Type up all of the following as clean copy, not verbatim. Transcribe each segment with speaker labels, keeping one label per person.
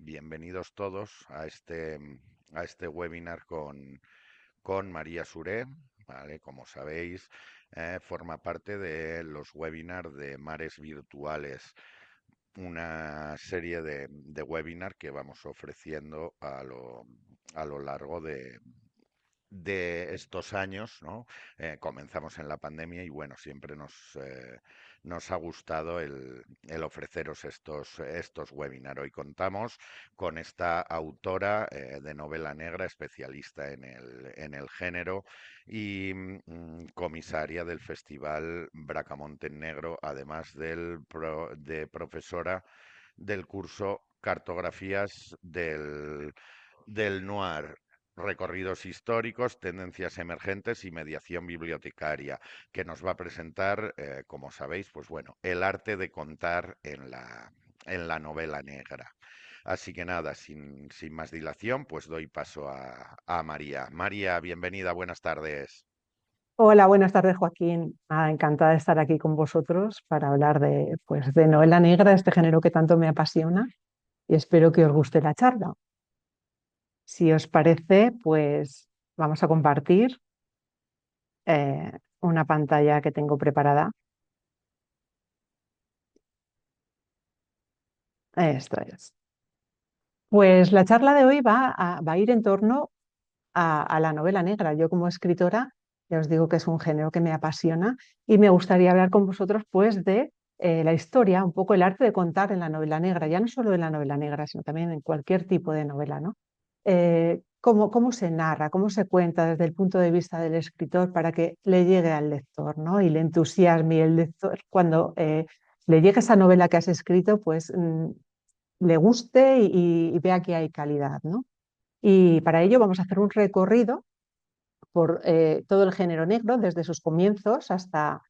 Speaker 1: Bienvenidos todos a este webinar con María Suré, ¿vale? Como sabéis, forma parte de los webinars de Mares Virtuales, una serie de webinars que vamos ofreciendo a lo largo de estos años, ¿no? Comenzamos en la pandemia y bueno, siempre nos ha gustado el ofreceros estos webinars. Hoy contamos con esta autora de novela negra, especialista en el género y comisaria del Festival Bracamonte en Negro, además de profesora del curso Cartografías del Noir, recorridos históricos, tendencias emergentes y mediación bibliotecaria, que nos va a presentar, como sabéis, pues bueno, el arte de contar en la novela negra. Así que nada, sin más dilación, pues doy paso a María. María, bienvenida, buenas tardes.
Speaker 2: Hola, buenas tardes, Joaquín. Encantada de estar aquí con vosotros para hablar de novela negra, este género que tanto me apasiona, y espero que os guste la charla. Si os parece, pues vamos a compartir una pantalla que tengo preparada. Esto es. Pues la charla de hoy va a ir en torno a la novela negra. Yo como escritora, ya os digo que es un género que me apasiona y me gustaría hablar con vosotros pues de la historia, un poco el arte de contar en la novela negra, ya no solo en la novela negra, sino también en cualquier tipo de novela, ¿no? Cómo se narra, cómo se cuenta desde el punto de vista del escritor para que le llegue al lector, ¿no? Y le entusiasme y el lector cuando le llegue esa novela que has escrito, pues le guste y vea que hay calidad, ¿no? Y para ello vamos a hacer un recorrido por todo el género negro, desde sus comienzos hasta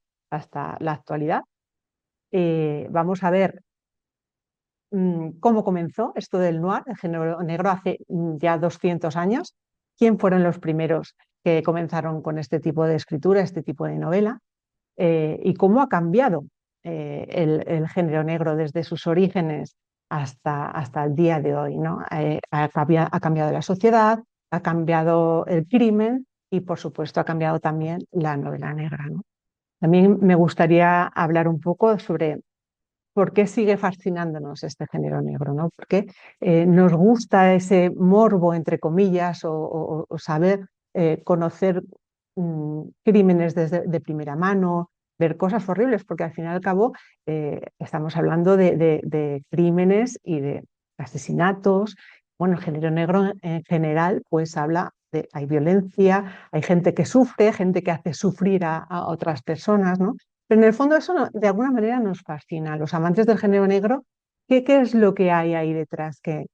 Speaker 2: la actualidad. Vamos a ver cómo comenzó esto del noir, el género negro, hace ya 200 años. ¿Quién fueron los primeros que comenzaron con este tipo de escritura, este tipo de novela? Y cómo ha cambiado el género negro desde sus orígenes hasta el día de hoy, ¿no? Ha cambiado la sociedad, ha cambiado el crimen y, por supuesto, ha cambiado también la novela negra, ¿no? También me gustaría hablar un poco sobre por qué sigue fascinándonos este género negro, ¿no? Porque nos gusta ese morbo, entre comillas, o saber conocer crímenes de primera mano, ver cosas horribles, porque al fin y al cabo estamos hablando de crímenes y de asesinatos. Bueno, el género negro en general, pues habla de, hay violencia, hay gente que sufre, gente que hace sufrir a otras personas, ¿no? Pero en el fondo eso de alguna manera nos fascina. Los amantes del género negro, ¿qué es lo que hay ahí detrás que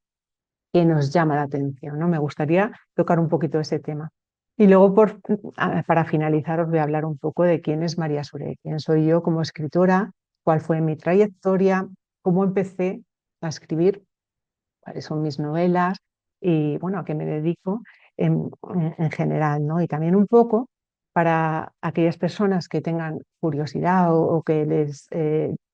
Speaker 2: nos llama la atención? ¿No? Me gustaría tocar un poquito ese tema. Y luego, para finalizar, os voy a hablar un poco de quién es María Suré, quién soy yo como escritora, cuál fue mi trayectoria, cómo empecé a escribir, cuáles son mis novelas y, bueno, a qué me dedico en general, ¿no? Y también un poco para aquellas personas que tengan curiosidad o que les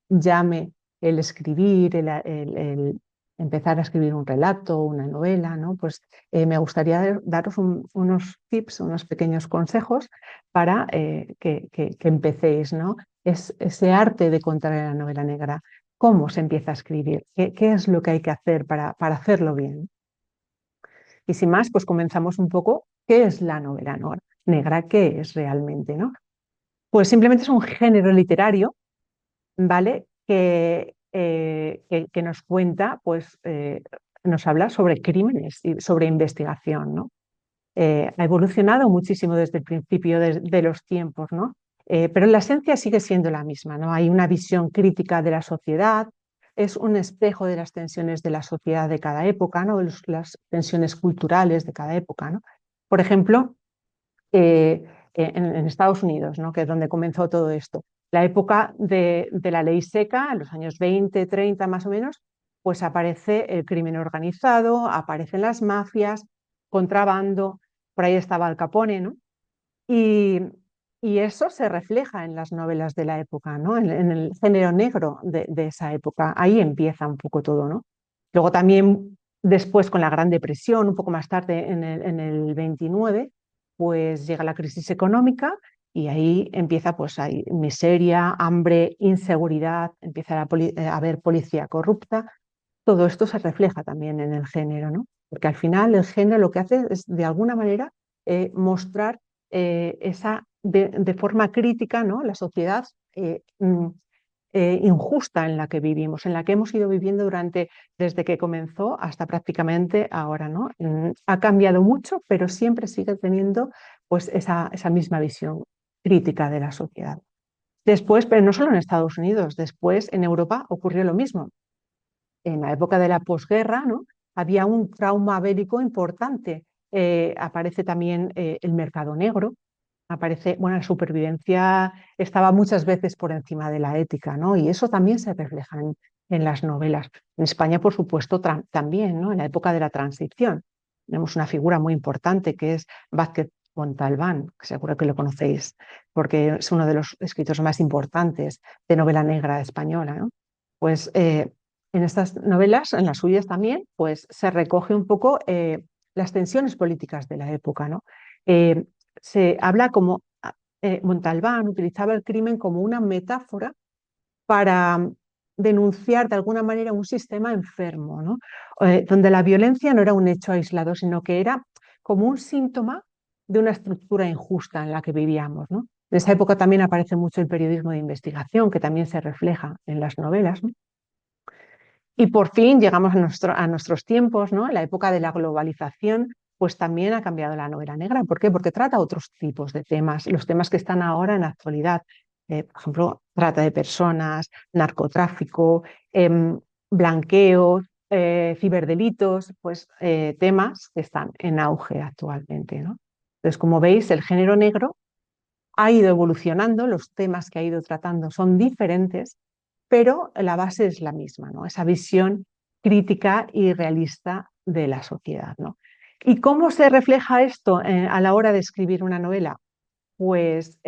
Speaker 2: llame el escribir, el empezar a escribir un relato, una novela, ¿no? Pues me gustaría daros unos tips, unos pequeños consejos para que empecéis, ¿no? Es ese arte de contar en la novela negra. ¿Cómo se empieza a escribir? ¿Qué es lo que hay que hacer para hacerlo bien? Y sin más, pues comenzamos un poco. ¿Qué es la novela negra? ¿Qué es realmente, no? Pues simplemente es un género literario, ¿vale? Que nos cuenta, pues nos habla sobre crímenes y sobre investigación, ¿no? Ha evolucionado muchísimo desde el principio de los tiempos, ¿no? Pero la esencia sigue siendo la misma, ¿no? Hay una visión crítica de la sociedad, es un espejo de las tensiones de la sociedad de cada época, ¿no? Las tensiones culturales de cada época, ¿no? Por ejemplo, en Estados Unidos, ¿no? Que es donde comenzó todo esto. La época de la ley seca, en los años 20, 30 más o menos, pues aparece el crimen organizado, aparecen las mafias, contrabando, por ahí estaba Al Capone, ¿no? Y, y eso se refleja en las novelas de la época, ¿no? En el género negro de esa época. Ahí empieza un poco todo, ¿no? Luego también Después, con la Gran Depresión, un poco más tarde, en el 29, pues llega la crisis económica y ahí empieza, pues hay miseria, hambre, inseguridad, empieza a haber policía corrupta. Todo esto se refleja también en el género, ¿no? Porque al final el género lo que hace es, de alguna manera, mostrar de forma crítica, ¿no? La sociedad injusta en la que vivimos, en la que hemos ido viviendo desde que comenzó hasta prácticamente ahora, ¿no? Ha cambiado mucho, pero siempre sigue teniendo pues esa misma visión crítica de la sociedad. Después, pero no solo en Estados Unidos, después en Europa ocurrió lo mismo. En la época de la posguerra, ¿no? Había un trauma bélico importante. Aparece también el mercado negro, aparece, bueno, la supervivencia estaba muchas veces por encima de la ética, ¿no? Y eso también se refleja en las novelas. En España, por supuesto, también, ¿no? En la época de la transición. Tenemos una figura muy importante que es Vázquez Montalbán, que seguro que lo conocéis, porque es uno de los escritores más importantes de novela negra española, ¿no? Pues en estas novelas, en las suyas también, pues se recoge un poco las tensiones políticas de la época, ¿no? Eh, Se habla como Montalbán utilizaba el crimen como una metáfora para denunciar de alguna manera un sistema enfermo, ¿no? Donde la violencia no era un hecho aislado, sino que era como un síntoma de una estructura injusta en la que vivíamos, ¿no? En esa época también aparece mucho el periodismo de investigación, que también se refleja en las novelas, ¿no? Y por fin llegamos a nuestros tiempos, ¿no? En la época de la globalización, pues también ha cambiado la novela negra. ¿Por qué? Porque trata otros tipos de temas, los temas que están ahora en la actualidad. Por ejemplo, trata de personas, narcotráfico, blanqueo, ciberdelitos, pues temas que están en auge actualmente, ¿no? Entonces, como veis, el género negro ha ido evolucionando, los temas que ha ido tratando son diferentes, pero la base es la misma, ¿no? Esa visión crítica y realista de la sociedad, ¿no? ¿Y cómo se refleja esto a la hora de escribir una novela? Pues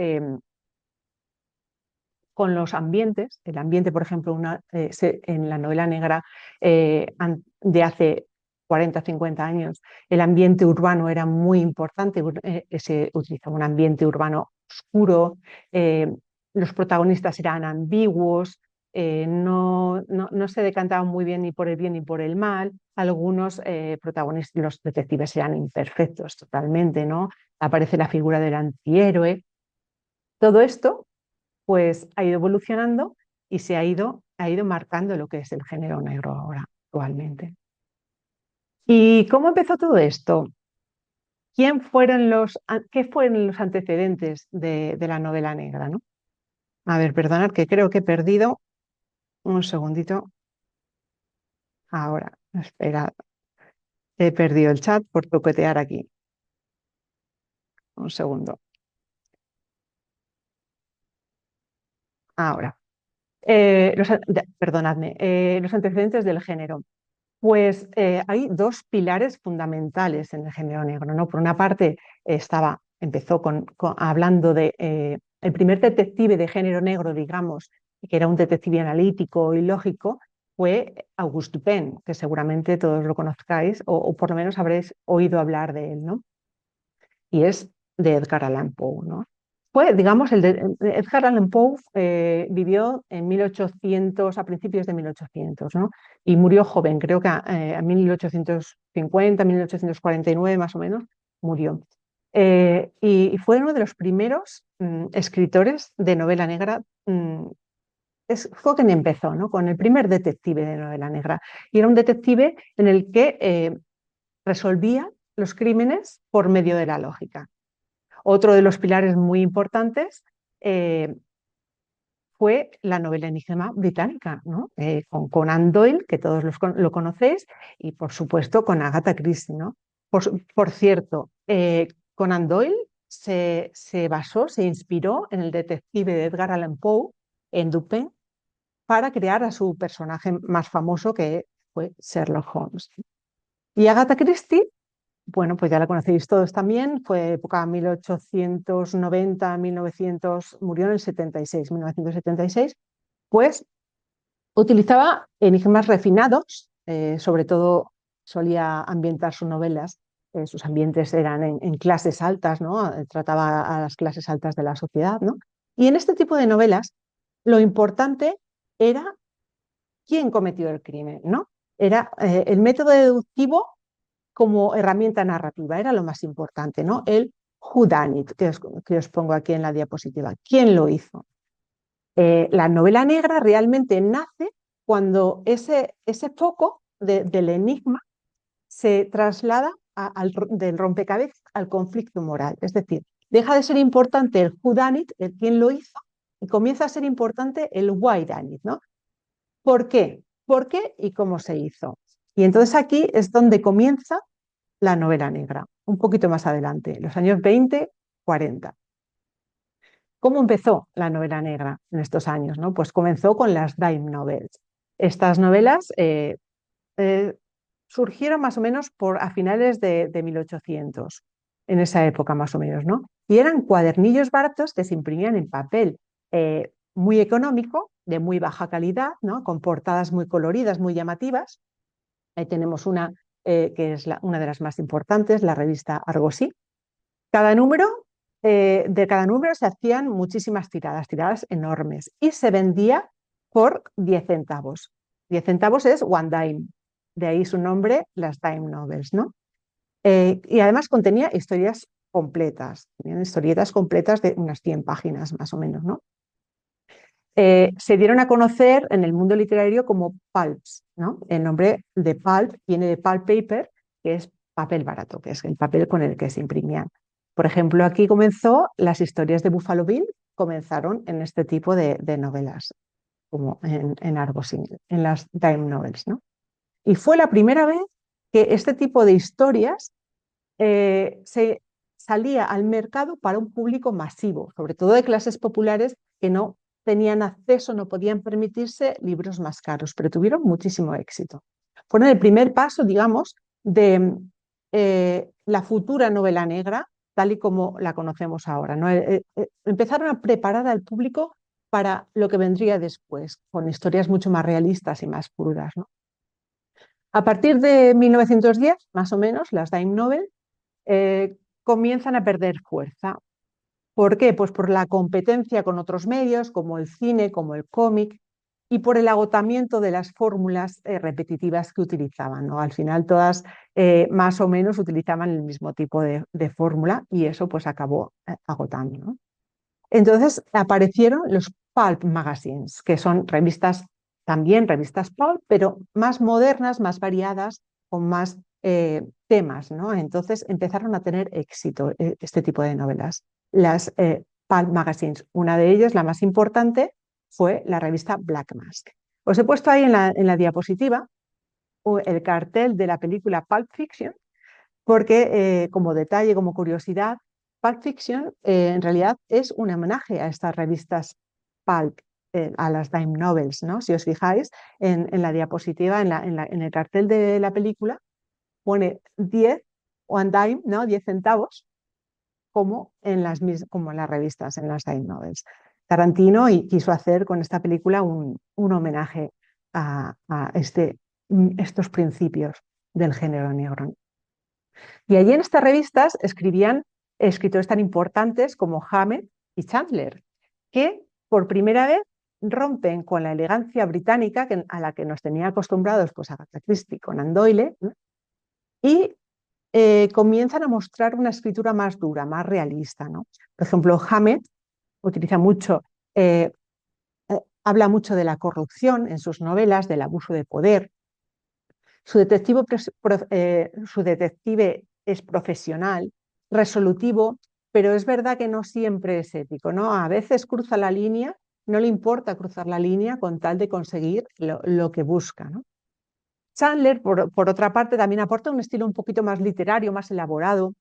Speaker 2: con los ambientes. El ambiente, por ejemplo, en la novela negra de hace 40, 50 años, el ambiente urbano era muy importante, se utilizaba un ambiente urbano oscuro, eh, los protagonistas eran ambiguos, no se decantaban muy bien ni por el bien ni por el mal, algunos protagonistas, los detectives eran imperfectos totalmente, ¿no? Aparece la figura del antihéroe. Todo esto pues ha ido evolucionando y ha ido marcando lo que es el género negro ahora, actualmente. ¿Y cómo empezó todo esto? ¿Qué fueron los antecedentes de la novela negra, ¿no? A ver, perdonad que creo que he perdido un segundito. Ahora, espera, he perdido el chat por toquetear aquí. Un segundo. Ahora. Perdonadme, los antecedentes del género. Pues hay dos pilares fundamentales en el género negro, ¿no? Por una parte, empezó hablando de el primer detective de género negro, digamos, que era un detective analítico y lógico, fue Auguste Dupin, que seguramente todos lo conozcáis o por lo menos habréis oído hablar de él, ¿no? Y es de Edgar Allan Poe, ¿no? Fue, digamos, Edgar Allan Poe vivió en 1800, a principios de 1800, ¿no? Y murió joven, creo que en 1850, 1849 más o menos, murió. Y fue uno de los primeros escritores de novela negra. Fue quien empezó, ¿no? Con el primer detective de novela negra. Y era un detective en el que resolvía los crímenes por medio de la lógica. Otro de los pilares muy importantes eh, fue la novela enigma británica, ¿no? Con Conan Doyle, que todos lo conocéis, y por supuesto con Agatha Christie, ¿no? Por cierto, Conan Doyle se inspiró en el detective de Edgar Allan Poe, en Dupin, para crear a su personaje más famoso, que fue Sherlock Holmes. Y Agatha Christie, bueno, pues ya la conocéis todos también, fue época 1890-1900, murió en el 76, 1976, pues utilizaba enigmas refinados, sobre todo solía ambientar sus novelas. Sus ambientes eran en clases altas, ¿no? Trataba a las clases altas de la sociedad, ¿no? Y en este tipo de novelas, lo importante era quién cometió el crimen, ¿no? Era el método deductivo como herramienta narrativa, era lo más importante, ¿no? El whodunit, que os pongo aquí en la diapositiva. ¿Quién lo hizo? La novela negra realmente nace cuando ese foco del enigma se traslada del rompecabezas al conflicto moral. Es decir, deja de ser importante el whodunit, el quién lo hizo, y comienza a ser importante el whyunit, ¿no? ¿Por qué? ¿Por qué y cómo se hizo? Y entonces aquí es donde comienza la novela negra, un poquito más adelante, los años 20, 40. ¿Cómo empezó la novela negra en estos años? ¿No? Pues comenzó con las dime novels. Estas novelas eh, surgieron más o menos a finales de 1800, en esa época más o menos, ¿no? Y eran cuadernillos baratos que se imprimían en papel muy económico, de muy baja calidad, ¿no? Con portadas muy coloridas, muy llamativas. Ahí tenemos una que es una de las más importantes, la revista Argosy. Cada número, de cada número se hacían muchísimas tiradas, tiradas enormes, y se vendía por 10 centavos. 10 centavos es one dime, de ahí su nombre, las dime novels, ¿no? Y además contenía historias completas, tenían historietas completas de unas 100 páginas más o menos, ¿no? Se dieron a conocer en el mundo literario como pulps, ¿no? El nombre de pulp viene de pulp paper, que es papel barato, que es el papel con el que se imprimían. Por ejemplo, aquí comenzó las historias de Buffalo Bill, comenzaron en este tipo de novelas, como en Argosy, en las dime novels, ¿no? Y fue la primera vez que este tipo de historias se salía al mercado para un público masivo, sobre todo de clases populares que no tenían acceso, no podían permitirse libros más caros, pero tuvieron muchísimo éxito. Fueron el primer paso, digamos, de la futura novela negra, tal y como la conocemos ahora, ¿no? Empezaron a preparar al público para lo que vendría después, con historias mucho más realistas y más crudas, ¿no? A partir de 1910, más o menos, las dime novel comienzan a perder fuerza. ¿Por qué? Pues por la competencia con otros medios, como el cine, como el cómic, y por el agotamiento de las fórmulas repetitivas que utilizaban, ¿no? Al final todas más o menos utilizaban el mismo tipo de fórmula y eso pues acabó agotando, ¿no? Entonces aparecieron los pulp magazines, que son revistas, también revistas pulp, pero más modernas, más variadas, con más temas, ¿no? Entonces empezaron a tener éxito este tipo de novelas. Las pulp magazines, una de ellas, la más importante, fue la revista Black Mask. Os he puesto ahí en la diapositiva el cartel de la película Pulp Fiction, porque como detalle, como curiosidad, Pulp Fiction en realidad es un homenaje a estas revistas Pulp, a las dime novels, ¿no? Si os fijáis en la diapositiva, en el cartel de la película, pone 10, one dime, ¿no? 10 centavos, como en las revistas, en las dime novels. Tarantino quiso hacer con esta película un homenaje a estos principios del género negro. Y allí en estas revistas escribían escritores tan importantes como Hammett y Chandler, que por primera vez rompen con la elegancia británica a la que nos tenía acostumbrados pues, Agatha Christie, Conan Doyle, ¿no? Y comienzan a mostrar una escritura más dura, más realista, ¿no? Por ejemplo, Hammett utiliza mucho, habla mucho de la corrupción en sus novelas, del abuso de poder. Su detective es profesional, resolutivo, pero es verdad que no siempre es ético, ¿no? A veces cruza la línea, no le importa cruzar la línea con tal de conseguir lo que busca, ¿no? Chandler, por otra parte, también aporta un estilo un poquito más literario, más elaborado,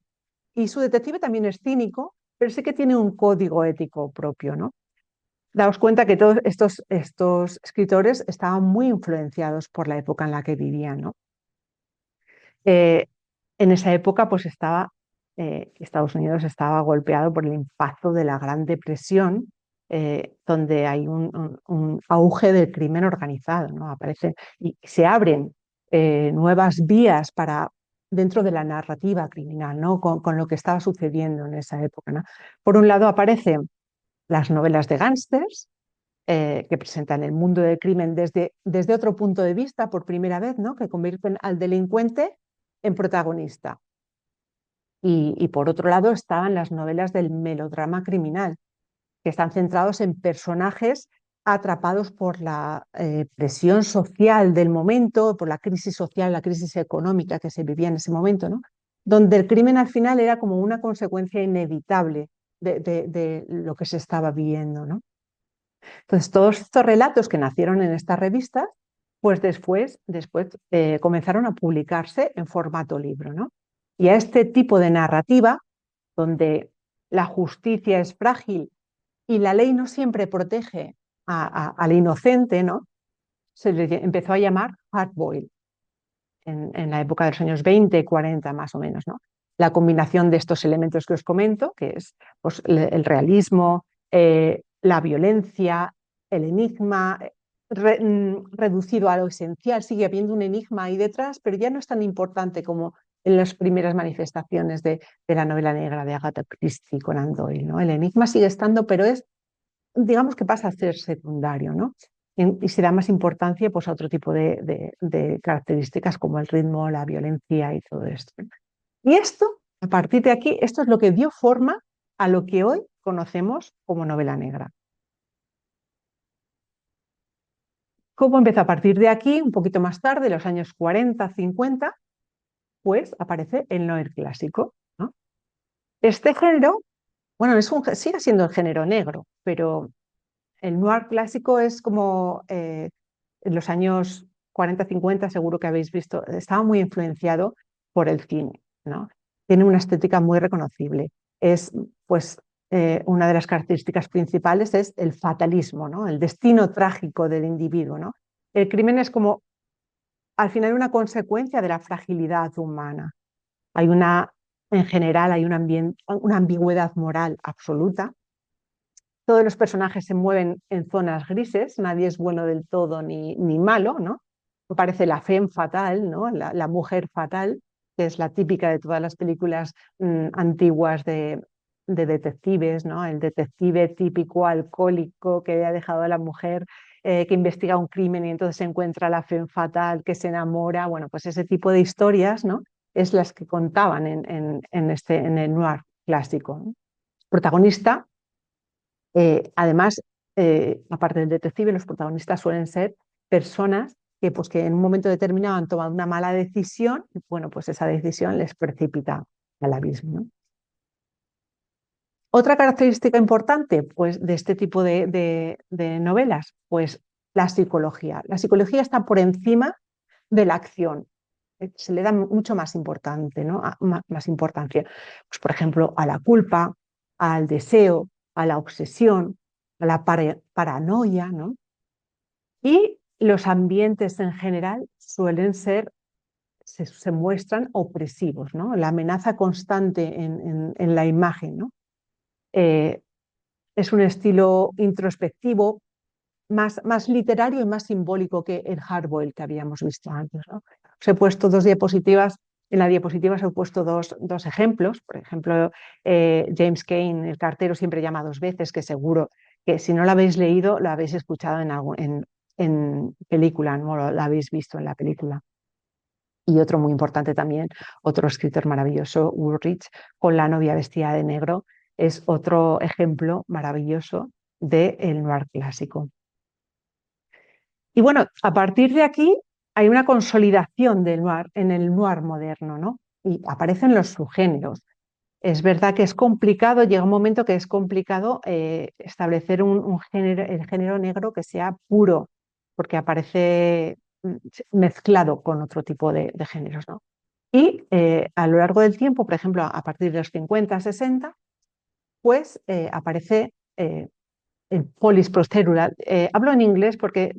Speaker 2: y su detective también es cínico, pero sí que tiene un código ético propio, ¿no? Daos cuenta que todos estos escritores estaban muy influenciados por la época en la que vivían, ¿no? Eh, en esa época, pues Estados Unidos estaba golpeado por el impacto de la Gran Depresión, donde hay un auge del crimen organizado, ¿no? Aparecen y se abren nuevas vías para dentro de la narrativa criminal, ¿no? Con lo que estaba sucediendo en esa época, ¿no? Por un lado aparecen las novelas de gángsters, que presentan el mundo del crimen desde otro punto de vista por primera vez, ¿no? Que convierten al delincuente en protagonista. Y por otro lado estaban las novelas del melodrama criminal, que están centrados en personajes atrapados por la presión social del momento, por la crisis social, la crisis económica que se vivía en ese momento, ¿no? Donde el crimen al final era como una consecuencia inevitable de lo que se estaba viviendo, ¿no? Entonces, todos estos relatos que nacieron en estas revistas, pues después comenzaron a publicarse en formato libro, ¿no? Y a este tipo de narrativa, donde la justicia es frágil y la ley no siempre protege al inocente, ¿no? Se le empezó a llamar hardboiled en la época de los años 20, 40 más o menos, ¿no? La combinación de estos elementos que os comento, que es pues, el realismo, la violencia, el enigma, reducido a lo esencial, sigue habiendo un enigma ahí detrás, pero ya no es tan importante como en las primeras manifestaciones de la novela negra de Agatha Christie con Conan Doyle, ¿no? El enigma sigue estando, pero es, digamos que pasa a ser secundario, ¿no? Y se da más importancia pues, a otro tipo de características como el ritmo, la violencia y todo esto. Y esto, a partir de aquí, esto es lo que dio forma a lo que hoy conocemos como novela negra. ¿Cómo empezó? A partir de aquí, un poquito más tarde, los años 40, 50, pues aparece el noir clásico, ¿no? Este género, bueno, sigue siendo el género negro, pero el noir clásico es como en los años 40, 50, seguro que habéis visto, estaba muy influenciado por el cine, ¿no? Tiene una estética muy reconocible. Es, pues, una de las características principales es el fatalismo, ¿no? El destino trágico del individuo, ¿no? El crimen es como, al final, una consecuencia de la fragilidad humana. Hay en general, hay una ambigüedad moral absoluta. Todos los personajes se mueven en zonas grises, nadie es bueno del todo ni malo, ¿no? Aparece la femme fatal, ¿no? La mujer fatal, que es la típica de todas las películas antiguas de detectives, ¿no? El detective típico alcohólico que ha dejado a la mujer, que investiga un crimen y entonces se encuentra la femme fatal, que se enamora. Bueno, pues ese tipo de historias, ¿no? Es las que contaban en el noir clásico, ¿no? Protagonista, además, aparte del detective, los protagonistas suelen ser personas que en un momento determinado han tomado una mala decisión y bueno, pues esa decisión les precipita al abismo, ¿no? Otra característica importante pues, de este tipo de novelas, pues la psicología. La psicología está por encima de la acción. Se le da mucho más, importante, ¿no? Más importancia. Pues, por ejemplo, a la culpa, al deseo, a la obsesión, a la paranoia, ¿no? Y los ambientes en general suelen se muestran opresivos, ¿no? La amenaza constante en la imagen, ¿no? Eh, es un estilo introspectivo, más literario y más simbólico que el hardboiled que habíamos visto antes, ¿no? Os he puesto dos diapositivas. En la diapositiva os he puesto dos ejemplos. Por ejemplo, James Cain, El cartero siempre llama dos veces, que seguro que si no lo habéis leído, lo habéis escuchado en película, ¿no? Lo habéis visto en la película. Y otro muy importante también, otro escritor maravilloso, Woolrich, con La novia vestida de negro, es otro ejemplo maravilloso del noir clásico. Y bueno, a partir de aquí hay una consolidación del noir en el noir moderno, ¿no? Y aparecen los subgéneros. Es verdad que es complicado, llega un momento que es complicado establecer un género, el género negro que sea puro, porque aparece mezclado con otro tipo de géneros, ¿no? Y a lo largo del tiempo, por ejemplo, a partir de los 50, 60, pues aparece el polis procedural. Hablo en inglés porque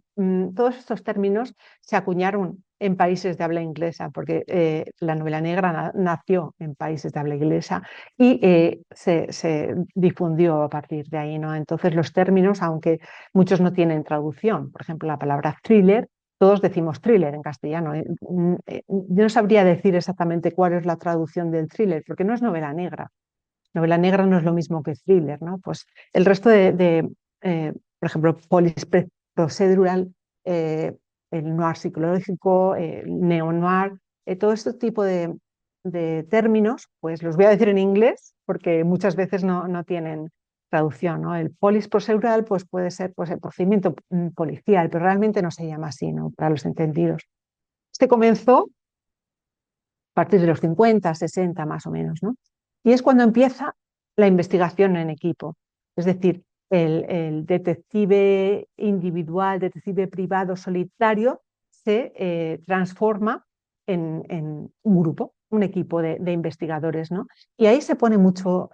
Speaker 2: todos estos términos se acuñaron en países de habla inglesa, porque la novela negra nació en países de habla inglesa y se difundió a partir de ahí, ¿no? Entonces los términos, aunque muchos no tienen traducción, por ejemplo, la palabra thriller todos decimos thriller en castellano. Yo no sabría decir exactamente cuál es la traducción del thriller, porque no es novela negra. Novela negra no es lo mismo que thriller, ¿no? Pues el resto por ejemplo, police procedural, eh, el noir psicológico, el neo-noir, todo este tipo de términos, pues los voy a decir en inglés porque muchas veces no tienen traducción, ¿no? El police procedural pues puede ser pues, el procedimiento policial, pero realmente no se llama así, ¿no? Para los entendidos. Este comenzó a partir de los 50, 60 más o menos, ¿no? Y es cuando empieza la investigación en equipo. Es decir, el detective individual, detective privado solitario, se transforma en un grupo, un equipo de investigadores, ¿no? Y ahí se pone mucho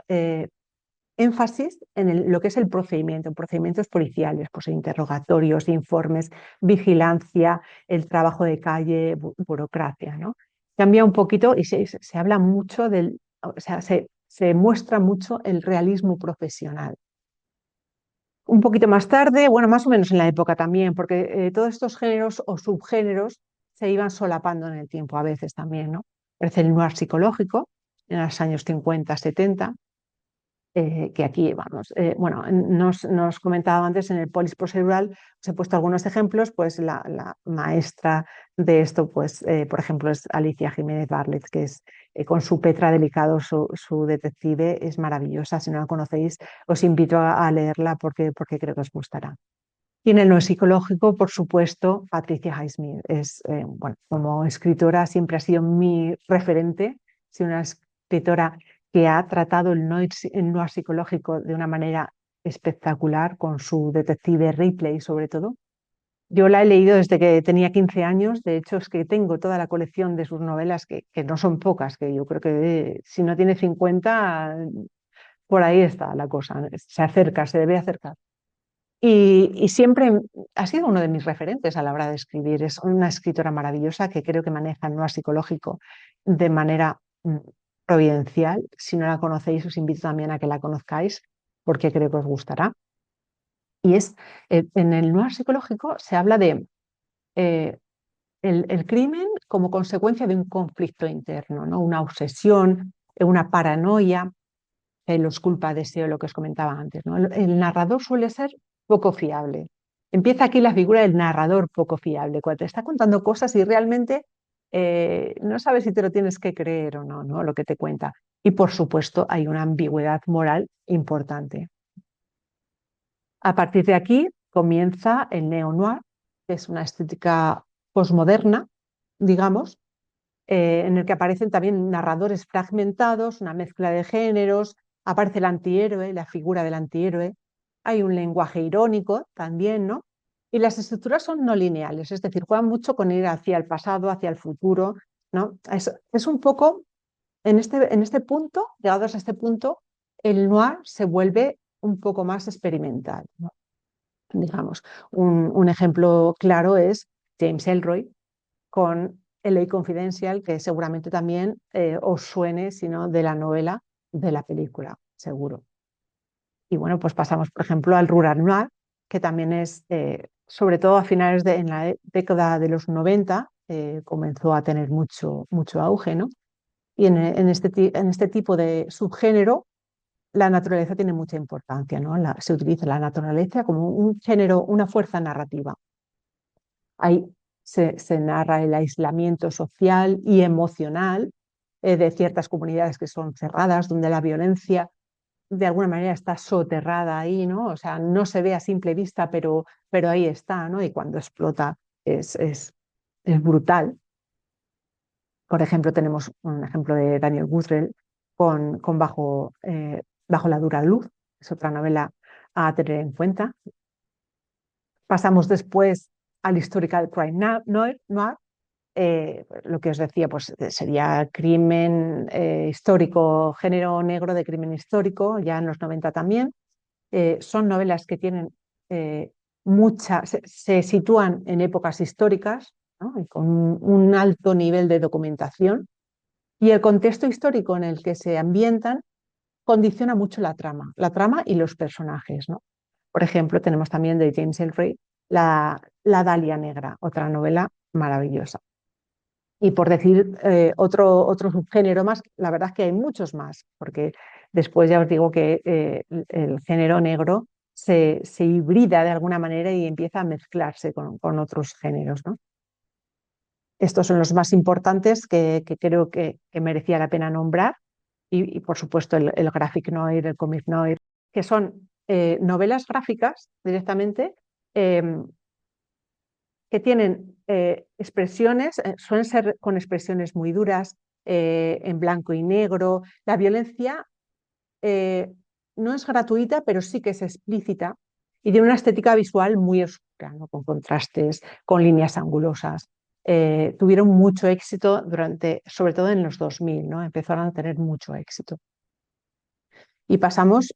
Speaker 2: énfasis en lo que es el procedimiento, procedimientos policiales, pues interrogatorios, informes, vigilancia, el trabajo de calle, burocracia, ¿no? Cambia un poquito y se habla mucho o sea, se muestra mucho el realismo profesional. Un poquito más tarde, bueno, más o menos en la época también, porque todos estos géneros o subgéneros se iban solapando en el tiempo a veces también, ¿no? Aparece el noir psicológico en los años 50, 70, que aquí vamos. Bueno, nos comentaba antes en el polis procedural, os he puesto algunos ejemplos, pues la maestra de esto, pues por ejemplo, es Alicia Jiménez Barlet, que es con su Petra Delicado, su detective, es maravillosa. Si no la conocéis, os invito a leerla porque creo que os gustará. Y en el no psicológico, por supuesto, Patricia Highsmith es, bueno, como escritora siempre ha sido mi referente, es una escritora que ha tratado el noir psicológico de una manera espectacular con su detective Ripley, sobre todo. Yo la he leído desde que tenía 15 años, de hecho es que tengo toda la colección de sus novelas, que no son pocas, que yo creo que si no tiene 50, por ahí está la cosa, se acerca, se debe acercar. Y siempre ha sido uno de mis referentes a la hora de escribir. Es una escritora maravillosa que creo que maneja el noir psicológico de manera providencial. Si no la conocéis, os invito también a que la conozcáis porque creo que os gustará. Y en el noir psicológico se habla de eh, el crimen como consecuencia de un conflicto interno, ¿no? Una obsesión, una paranoia, los culpa deseo, lo que os comentaba antes, ¿no? El narrador suele ser poco fiable. Empieza aquí la figura del narrador poco fiable, cuando te está contando cosas y realmente no sabes si te lo tienes que creer o no, ¿no? Lo que te cuenta. Y por supuesto hay una ambigüedad moral importante. A partir de aquí comienza el neo-noir, que es una estética posmoderna, digamos, en el que aparecen también narradores fragmentados, una mezcla de géneros, aparece el antihéroe, la figura del antihéroe, hay un lenguaje irónico también, ¿no? Y las estructuras son no lineales, es decir, juegan mucho con ir hacia el pasado, hacia el futuro, ¿no? Es un poco, en este punto, llegados a este punto, el noir se vuelve un poco más experimental, ¿no? Digamos, un ejemplo claro es James Ellroy con LA Confidential, que seguramente también os suene, sino de la novela, de la película, seguro. Y bueno, pues pasamos, por ejemplo, al Rural Noir, que también es, sobre todo a finales en la década de los 90, comenzó a tener mucho auge, ¿no? Y en este tipo de subgénero, la naturaleza tiene mucha importancia, ¿no? Se utiliza la naturaleza como un género, una fuerza narrativa. Ahí se narra el aislamiento social y emocional de ciertas comunidades que son cerradas, donde la violencia de alguna manera está soterrada ahí, ¿no? O sea, no se ve a simple vista, pero ahí está, ¿no? Y cuando explota es, es, es brutal. Por ejemplo, tenemos un ejemplo de Daniel Goodrell con Bajo la dura luz, es otra novela a tener en cuenta. Pasamos después al historical crime noir, lo que os decía, pues sería crimen histórico, género negro de crimen histórico, ya en los 90 también. Son novelas que tienen se sitúan en épocas históricas, ¿no? Y con un alto nivel de documentación, y el contexto histórico en el que se ambientan condiciona mucho la trama y los personajes, ¿no? Por ejemplo, tenemos también de James Ellroy La Dalia Negra, otra novela maravillosa. Y por decir otro subgénero más, la verdad es que hay muchos más, porque después ya os digo que el género negro se hibrida de alguna manera y empieza a mezclarse con otros géneros, ¿no? Estos son los más importantes que creo que merecía la pena nombrar y, por supuesto el graphic noir, el comic noir, que son novelas gráficas directamente, em, que tienen expresiones, suelen ser con expresiones muy duras, en blanco y negro. La violencia eh, no es gratuita, pero sí que es explícita y tiene una estética visual muy oscura, ¿no? Con contrastes, con líneas angulosas. Tuvieron mucho éxito durante, sobre todo en los 2000, ¿no? Empezaron a tener mucho éxito. Y pasamos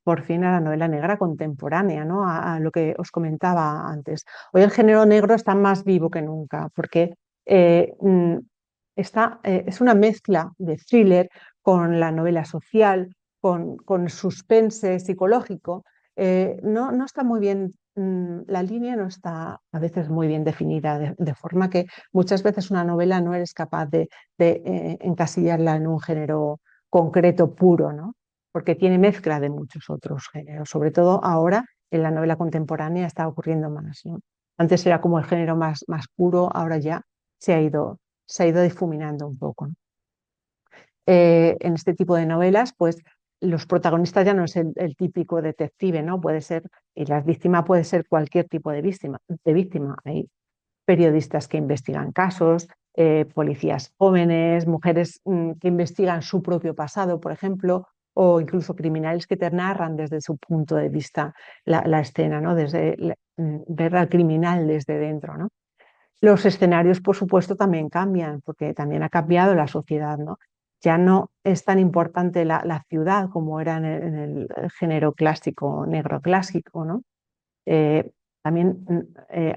Speaker 2: por fin a la novela negra contemporánea, ¿no? A lo que os comentaba antes. Hoy el género negro está más vivo que nunca, porque eh, mm, es una mezcla de thriller con la novela social, con suspense psicológico. No está muy bien, la línea no está a veces muy bien definida, de forma que muchas veces una novela no eres capaz de encasillarla en un género concreto puro, ¿no? Porque tiene mezcla de muchos otros géneros. Sobre todo ahora en la novela contemporánea está ocurriendo más, ¿no? Antes era como el género más puro, ahora ya se ha ido difuminando un poco, ¿no? En este tipo de novelas, pues los protagonistas ya no es el típico detective, ¿no? Puede ser, y la víctima puede ser cualquier tipo de víctima. Hay periodistas que investigan casos, policías jóvenes, mujeres que investigan su propio pasado, por ejemplo, o incluso criminales que te narran desde su punto de vista la escena, ¿no? Ver al criminal desde dentro, ¿no? Los escenarios, por supuesto, también cambian, porque también ha cambiado la sociedad, ¿no? Ya no es tan importante la ciudad como era en el género clásico, negro clásico, ¿no? eh, También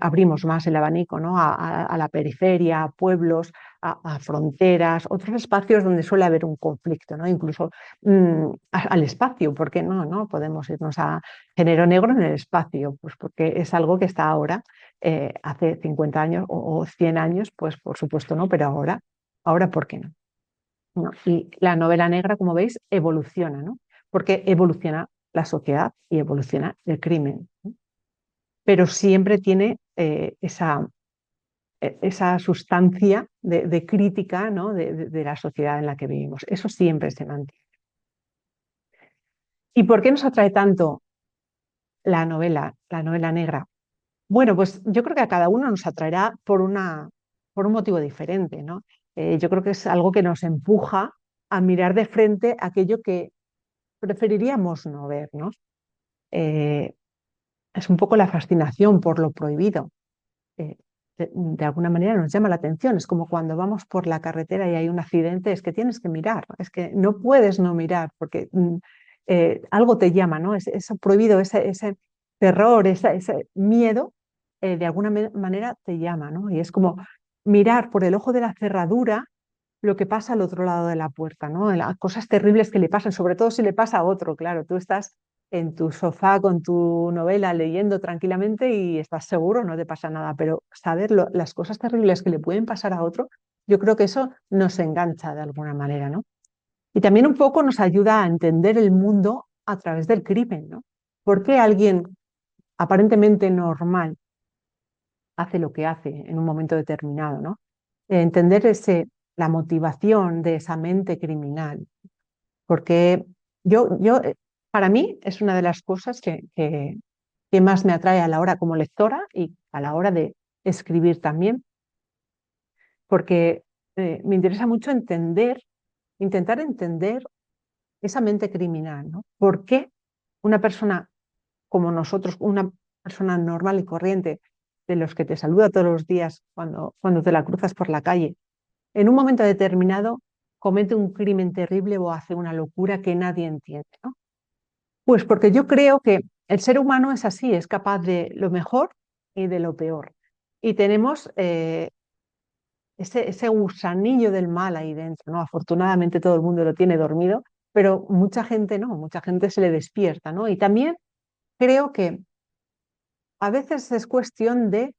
Speaker 2: abrimos más el abanico, ¿no? A la periferia, a pueblos, a fronteras, otros espacios donde suele haber un conflicto, ¿no? Incluso al espacio, ¿por qué no, no? Podemos irnos a género negro en el espacio, pues porque es algo que está ahora, hace 50 años o 100 años, pues por supuesto no, pero ahora ¿por qué no? ¿No? Y la novela negra, como veis, evoluciona, ¿no? Porque evoluciona la sociedad y evoluciona el crimen, ¿no? Pero siempre tiene esa sustancia de crítica, ¿no? De la sociedad en la que vivimos. Eso siempre se mantiene. ¿Y por qué nos atrae tanto la novela negra? Bueno, pues yo creo que a cada uno nos atraerá por un motivo diferente, ¿no? Yo creo que es algo que nos empuja a mirar de frente aquello que preferiríamos no ver, ¿no? Eh, es un poco la fascinación por lo prohibido. eh, de alguna manera nos llama la atención. Es como cuando vamos por la carretera y hay un accidente, es que tienes que mirar, es que no puedes no mirar porque algo te llama, ¿no? Eso prohibido, ese terror, ese miedo, de alguna manera te llama, ¿no? Y es como mirar por el ojo de la cerradura lo que pasa al otro lado de la puerta, ¿no? Las cosas terribles que le pasan, sobre todo si le pasa a otro, claro, tú estás en tu sofá con tu novela leyendo tranquilamente y estás seguro, no te pasa nada, pero saber las cosas terribles que le pueden pasar a otro, yo creo que eso nos engancha de alguna manera, ¿no? Y también un poco nos ayuda a entender el mundo a través del crimen, ¿no? ¿Por qué alguien aparentemente normal hace lo que hace en un momento determinado, ¿no? Entender la motivación de esa mente criminal, porque para mí es una de las cosas que más me atrae a la hora como lectora y a la hora de escribir también, porque me interesa mucho intentar entender esa mente criminal, ¿no? ¿Por qué una persona como nosotros, una persona normal y corriente, de los que te saluda todos los días cuando te la cruzas por la calle, en un momento determinado comete un crimen terrible o hace una locura que nadie entiende, ¿no? Pues porque yo creo que el ser humano es así, es capaz de lo mejor y de lo peor. Y tenemos ese gusanillo del mal ahí dentro, ¿no? Afortunadamente todo el mundo lo tiene dormido, pero mucha gente no, mucha gente se le despierta, ¿no? Y también creo que a veces es cuestión de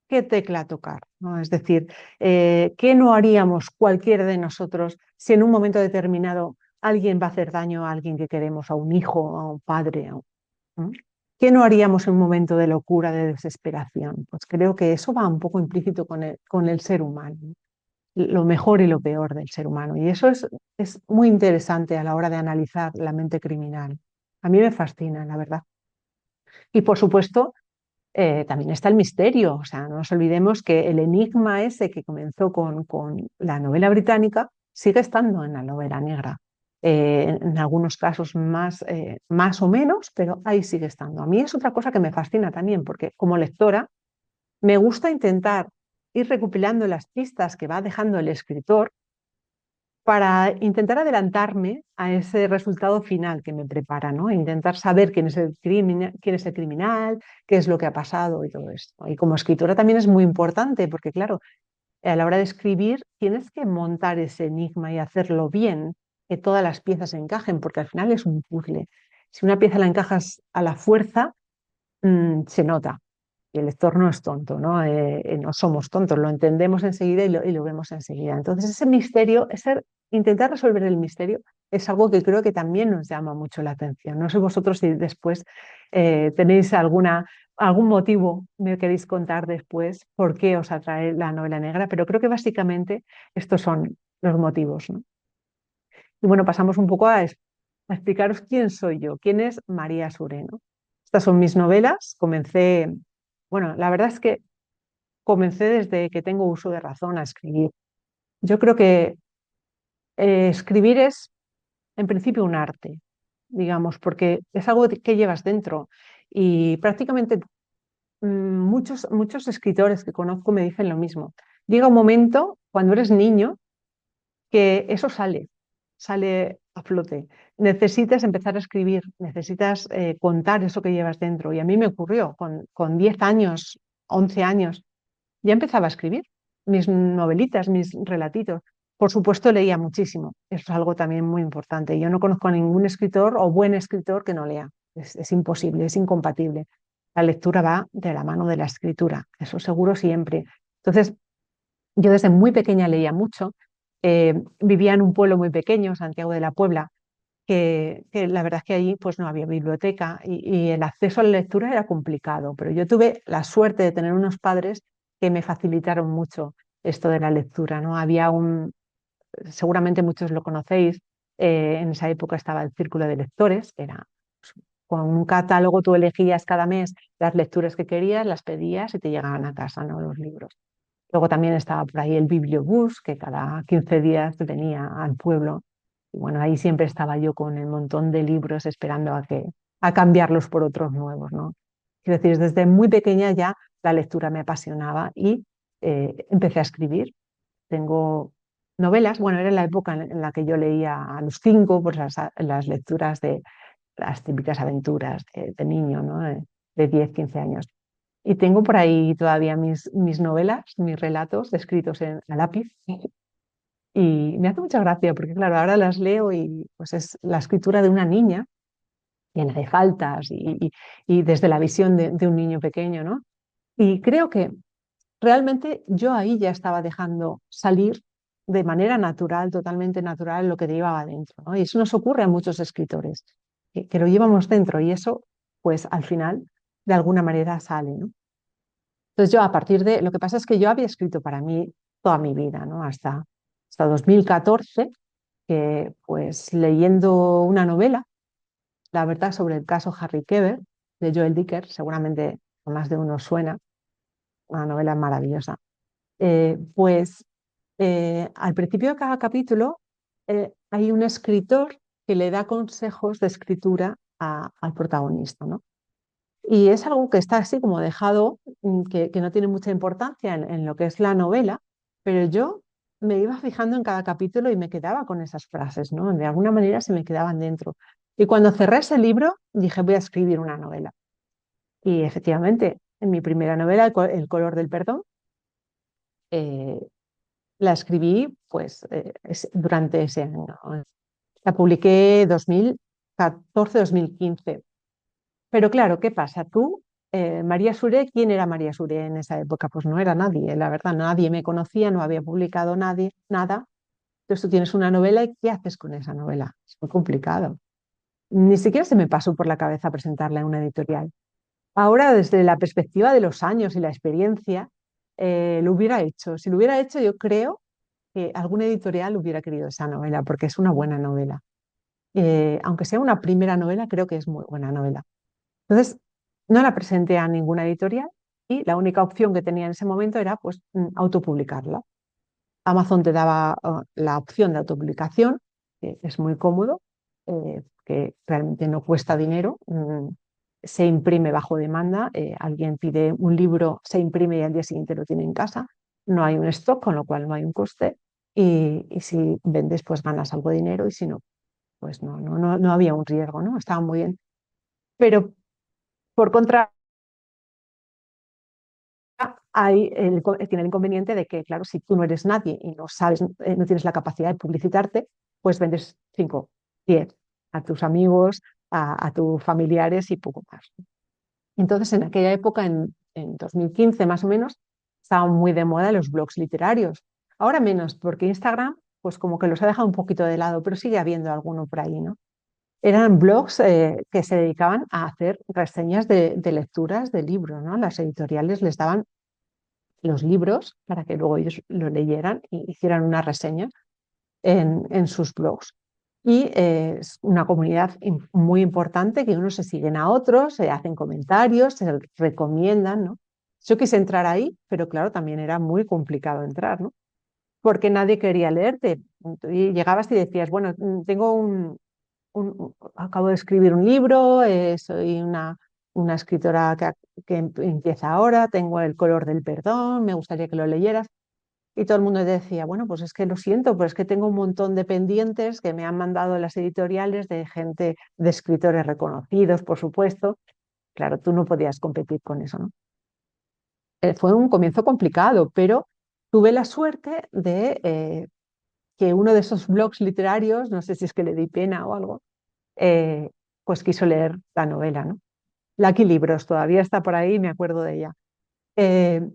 Speaker 2: qué tecla tocar, ¿no? Es decir, ¿qué no haríamos cualquiera de nosotros si en un momento determinado alguien va a hacer daño a alguien que queremos, a un hijo, a un padre? ¿No? ¿Qué no haríamos en un momento de locura, de desesperación? Pues creo que eso va un poco implícito con el ser humano, ¿no? Lo mejor y lo peor del ser humano. Y eso es muy interesante a la hora de analizar la mente criminal. A mí me fascina, la verdad. Y por supuesto, también está el misterio. O sea, no nos olvidemos que el enigma ese que comenzó con la novela británica sigue estando en la novela negra. En algunos casos más o menos, pero ahí sigue estando. A mí es otra cosa que me fascina también, porque como lectora me gusta intentar ir recopilando las pistas que va dejando el escritor para intentar adelantarme a ese resultado final que me prepara, ¿no? Intentar saber quién es el criminal, qué es lo que ha pasado y todo esto. Y como escritora también es muy importante porque, claro, a la hora de escribir tienes que montar ese enigma y hacerlo bien, que todas las piezas encajen, porque al final es un puzzle. Si una pieza la encajas a la fuerza, se nota. Y el lector no es tonto, ¿no? No somos tontos, lo entendemos enseguida y lo vemos enseguida. Entonces, ese misterio, intentar resolver el misterio, es algo que creo que también nos llama mucho la atención. No sé vosotros si después tenéis algún motivo, me queréis contar después por qué os atrae la novela negra, pero creo que básicamente estos son los motivos, ¿no? Y bueno, pasamos un poco a explicaros quién soy yo, quién es María Sureno. Estas son mis novelas. Bueno, la verdad es que comencé desde que tengo uso de razón a escribir. Yo creo que escribir es, en principio, un arte, digamos, porque es algo que llevas dentro. Y prácticamente muchos escritores que conozco me dicen lo mismo. Llega un momento, cuando eres niño, que eso sale a flote. Necesitas empezar a escribir, necesitas contar eso que llevas dentro. Y a mí me ocurrió con 10 años, 11 años, ya empezaba a escribir mis novelitas, mis relatitos. Por supuesto, leía muchísimo. Eso es algo también muy importante. Yo no conozco a ningún escritor o buen escritor que no lea. Es imposible, es incompatible. La lectura va de la mano de la escritura, eso seguro siempre. Entonces, yo desde muy pequeña leía mucho. Vivía en un pueblo muy pequeño, Santiago de la Puebla, que la verdad es que allí pues no había biblioteca y el acceso a la lectura era complicado, pero yo tuve la suerte de tener unos padres que me facilitaron mucho esto de la lectura, ¿no? Seguramente muchos lo conocéis, en esa época estaba el Círculo de Lectores, que era pues, con un catálogo tú elegías cada mes las lecturas que querías, las pedías y te llegaban a casa, ¿no? Los libros. Luego también estaba por ahí el Bibliobús, que cada 15 días venía al pueblo. Y bueno, ahí siempre estaba yo con el montón de libros esperando a cambiarlos por otros nuevos, ¿no? Quiero decir, desde muy pequeña ya la lectura me apasionaba y empecé a escribir. Tengo novelas, bueno, era la época en la que yo leía a los 5, pues las lecturas de las típicas aventuras de niño, ¿no? De 10, 15 años. Y tengo por ahí todavía mis novelas, mis relatos escritos a lápiz. Y me hace mucha gracia porque, claro, ahora las leo y pues es la escritura de una niña llena de faltas y desde la visión de un niño pequeño, ¿no? Y creo que realmente yo ahí ya estaba dejando salir de manera natural, totalmente natural, lo que llevaba dentro, ¿no? Y eso nos ocurre a muchos escritores, que lo llevamos dentro y eso, pues al final, de alguna manera sale, ¿no? Entonces yo a partir lo que pasa es que yo había escrito para mí toda mi vida, ¿no? Hasta 2014, que pues leyendo una novela, la verdad, sobre el caso Harry Keber, de Joel Dicker, seguramente a más de uno suena, una novela maravillosa. Pues al principio de cada capítulo hay un escritor que le da consejos de escritura al protagonista, ¿no? Y es algo que está así como dejado, que no tiene mucha importancia en lo que es la novela, pero yo me iba fijando en cada capítulo y me quedaba con esas frases, ¿no? De alguna manera se me quedaban dentro. Y cuando cerré ese libro, dije, voy a escribir una novela. Y efectivamente, en mi primera novela, El color del perdón, eh, la escribí pues durante ese año, ¿no? La publiqué 2014-2015. Pero claro, ¿qué pasa? Tú María Suré, ¿quién era María Suré en esa época? Pues no era nadie, la verdad, nadie me conocía, no había publicado nadie, nada. Entonces tú tienes una novela y ¿qué haces con esa novela? Es muy complicado. Ni siquiera se me pasó por la cabeza presentarla en una editorial. Ahora, desde la perspectiva de los años y la experiencia, lo hubiera hecho. Si lo hubiera hecho, yo creo que alguna editorial hubiera querido esa novela, porque es una buena novela. Aunque sea una primera novela, creo que es muy buena novela. Entonces, no la presenté a ninguna editorial y la única opción que tenía en ese momento era pues autopublicarla. Amazon te daba la opción de autopublicación, que es muy cómodo, que realmente no cuesta dinero. Se imprime bajo demanda, alguien pide un libro, se imprime y al día siguiente lo tiene en casa. No hay un stock, con lo cual no hay un coste. Y si vendes, pues ganas algo de dinero y si no, pues no había un riesgo, ¿no? Estaba muy bien. Pero por contra, tiene el inconveniente de que, claro, si tú no eres nadie y no sabes, no tienes la capacidad de publicitarte, pues vendes 5, 10 a tus amigos, a tus familiares y poco más. Entonces, en aquella época, en 2015 más o menos, estaban muy de moda los blogs literarios. Ahora menos, porque Instagram, pues como que los ha dejado un poquito de lado, pero sigue habiendo alguno por ahí, ¿no? Eran blogs que se dedicaban a hacer reseñas de lecturas de libros, ¿no? Las editoriales les daban los libros para que luego ellos lo leyeran y hicieran una reseña en sus blogs. Y es una comunidad muy importante que unos se siguen a otros, se hacen comentarios, se recomiendan, ¿no? Yo quise entrar ahí, pero claro, también era muy complicado entrar, ¿no? Porque nadie quería leerte. Y llegabas y decías, bueno, tengo acabo de escribir un libro, soy una escritora que empieza ahora, tengo El color del perdón, me gustaría que lo leyeras. Y todo el mundo decía, bueno, pues es que lo siento, pero es que tengo un montón de pendientes que me han mandado las editoriales de gente, de escritores reconocidos, por supuesto. Claro, tú no podías competir con eso, ¿no? Fue un comienzo complicado, pero tuve la suerte de que uno de esos blogs literarios, no sé si es que le di pena o algo, eh, pues quiso leer la novela, ¿no? Lucky Libros, todavía está por ahí, me acuerdo de ella. Eh,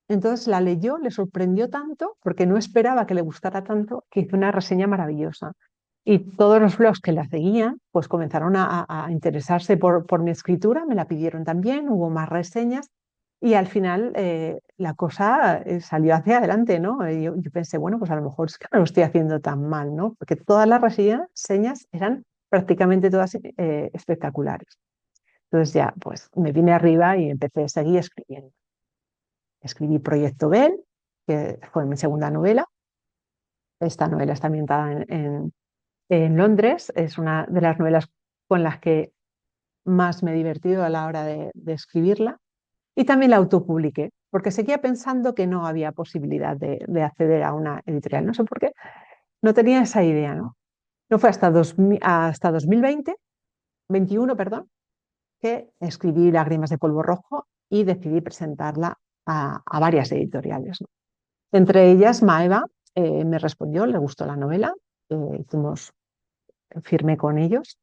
Speaker 2: entonces la leyó, le sorprendió tanto, porque no esperaba que le gustara tanto, que hizo una reseña maravillosa. Y todos los blogs que la seguían, pues comenzaron a interesarse por mi escritura, me la pidieron también, hubo más reseñas y al final la cosa salió hacia adelante, ¿no? Yo pensé, bueno, pues a lo mejor es que no lo estoy haciendo tan mal, ¿no? Porque todas las reseñas eran prácticamente todas espectaculares. Entonces ya, pues me vine arriba y empecé a seguir escribiendo. Escribí Proyecto Bell, que fue mi segunda novela. Esta novela está ambientada en Londres. Es una de las novelas con las que más me he divertido a la hora de escribirla. Y también la autopubliqué, porque seguía pensando que no había posibilidad de acceder a una editorial. No sé por qué, no tenía esa idea, ¿no? No fue hasta 2020, 21, perdón, que escribí Lágrimas de polvo rojo y decidí presentarla a varias editoriales, ¿no? Entre ellas, Maeva me respondió, le gustó la novela, hicimos, firmé con ellos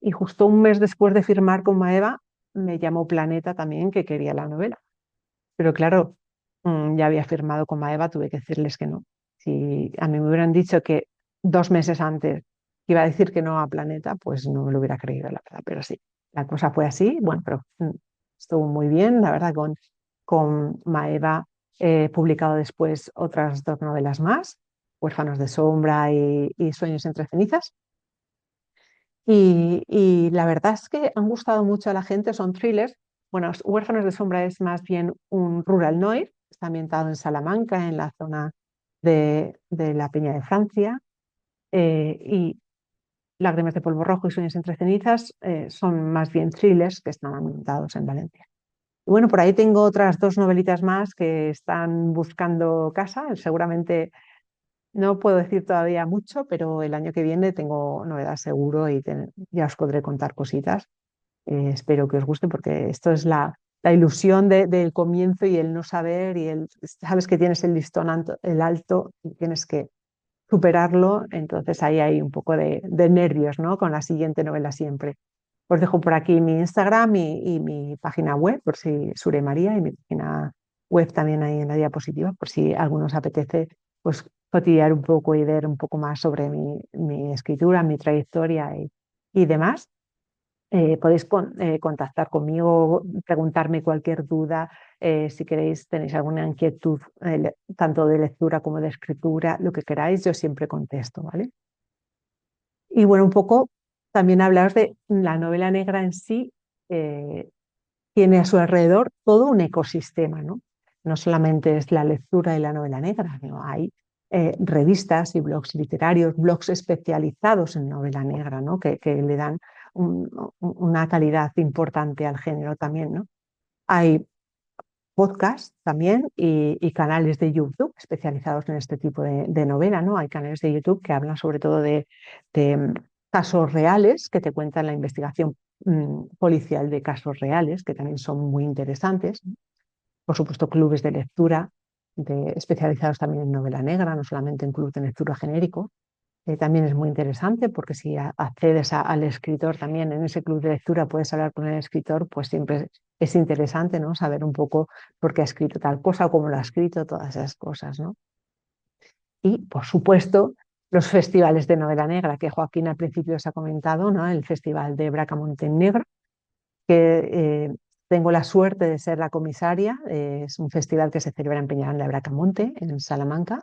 Speaker 2: y justo un mes después de firmar con Maeva me llamó Planeta también que quería la novela. Pero claro, ya había firmado con Maeva, tuve que decirles que no. Si a mí me hubieran dicho que 2 meses antes iba a decir que no a Planeta, pues no me lo hubiera creído, la verdad. Pero sí, la cosa fue así. Bueno, pero estuvo muy bien, la verdad, con Maeva he publicado después otras 2 novelas más, Huérfanos de Sombra y Sueños entre cenizas. Y la verdad es que han gustado mucho a la gente, son thrillers. Bueno, Huérfanos de Sombra es más bien un rural noir, está ambientado en Salamanca, en la zona de la Peña de Francia. Y Lágrimas de polvo rojo y Sueños entre cenizas son más bien thrillers que están ambientados en Valencia. Y bueno, por ahí tengo otras 2 novelitas más que están buscando casa. Seguramente no puedo decir todavía mucho, pero el año que viene tengo novedad seguro y ya os podré contar cositas. Espero que os guste porque esto es la ilusión del comienzo y el no saber y sabes que tienes el listón el alto y tienes que superarlo. Entonces ahí hay un poco de nervios, ¿no? Con la siguiente novela siempre. Os dejo por aquí mi Instagram y mi página web, por si Sure María, y mi página web también ahí en la diapositiva, por si a algunos apetece pues cotillear un poco y ver un poco más sobre mi escritura, mi trayectoria y demás. Podéis contactar conmigo, preguntarme cualquier duda, si queréis, tenéis alguna inquietud, tanto de lectura como de escritura, lo que queráis, yo siempre contesto, ¿vale? Y bueno, un poco también hablaros de la novela negra en sí, eh, tiene a su alrededor todo un ecosistema, ¿no? No solamente es la lectura y la novela negra, no hay revistas y blogs literarios, blogs especializados en novela negra, ¿no? Que le dan una calidad importante al género también, ¿no? Hay podcasts también y canales de YouTube especializados en este tipo de novela, ¿no? Hay canales de YouTube que hablan sobre todo de casos reales, que te cuentan la investigación policial de casos reales, que también son muy interesantes. Por supuesto, clubes de lectura especializados también en novela negra, no solamente en club de lectura genérico. También es muy interesante porque si accedes al escritor también en ese club de lectura, puedes hablar con el escritor, pues siempre es interesante, ¿no? Saber un poco por qué ha escrito tal cosa o cómo lo ha escrito, todas esas cosas, ¿no? Y, por supuesto, los festivales de novela negra que Joaquín al principio os ha comentado, ¿no? El Festival de Bracamonte en Negro, que tengo la suerte de ser la comisaria. Es un festival que se celebra en Peñaranda de Bracamonte, en Salamanca.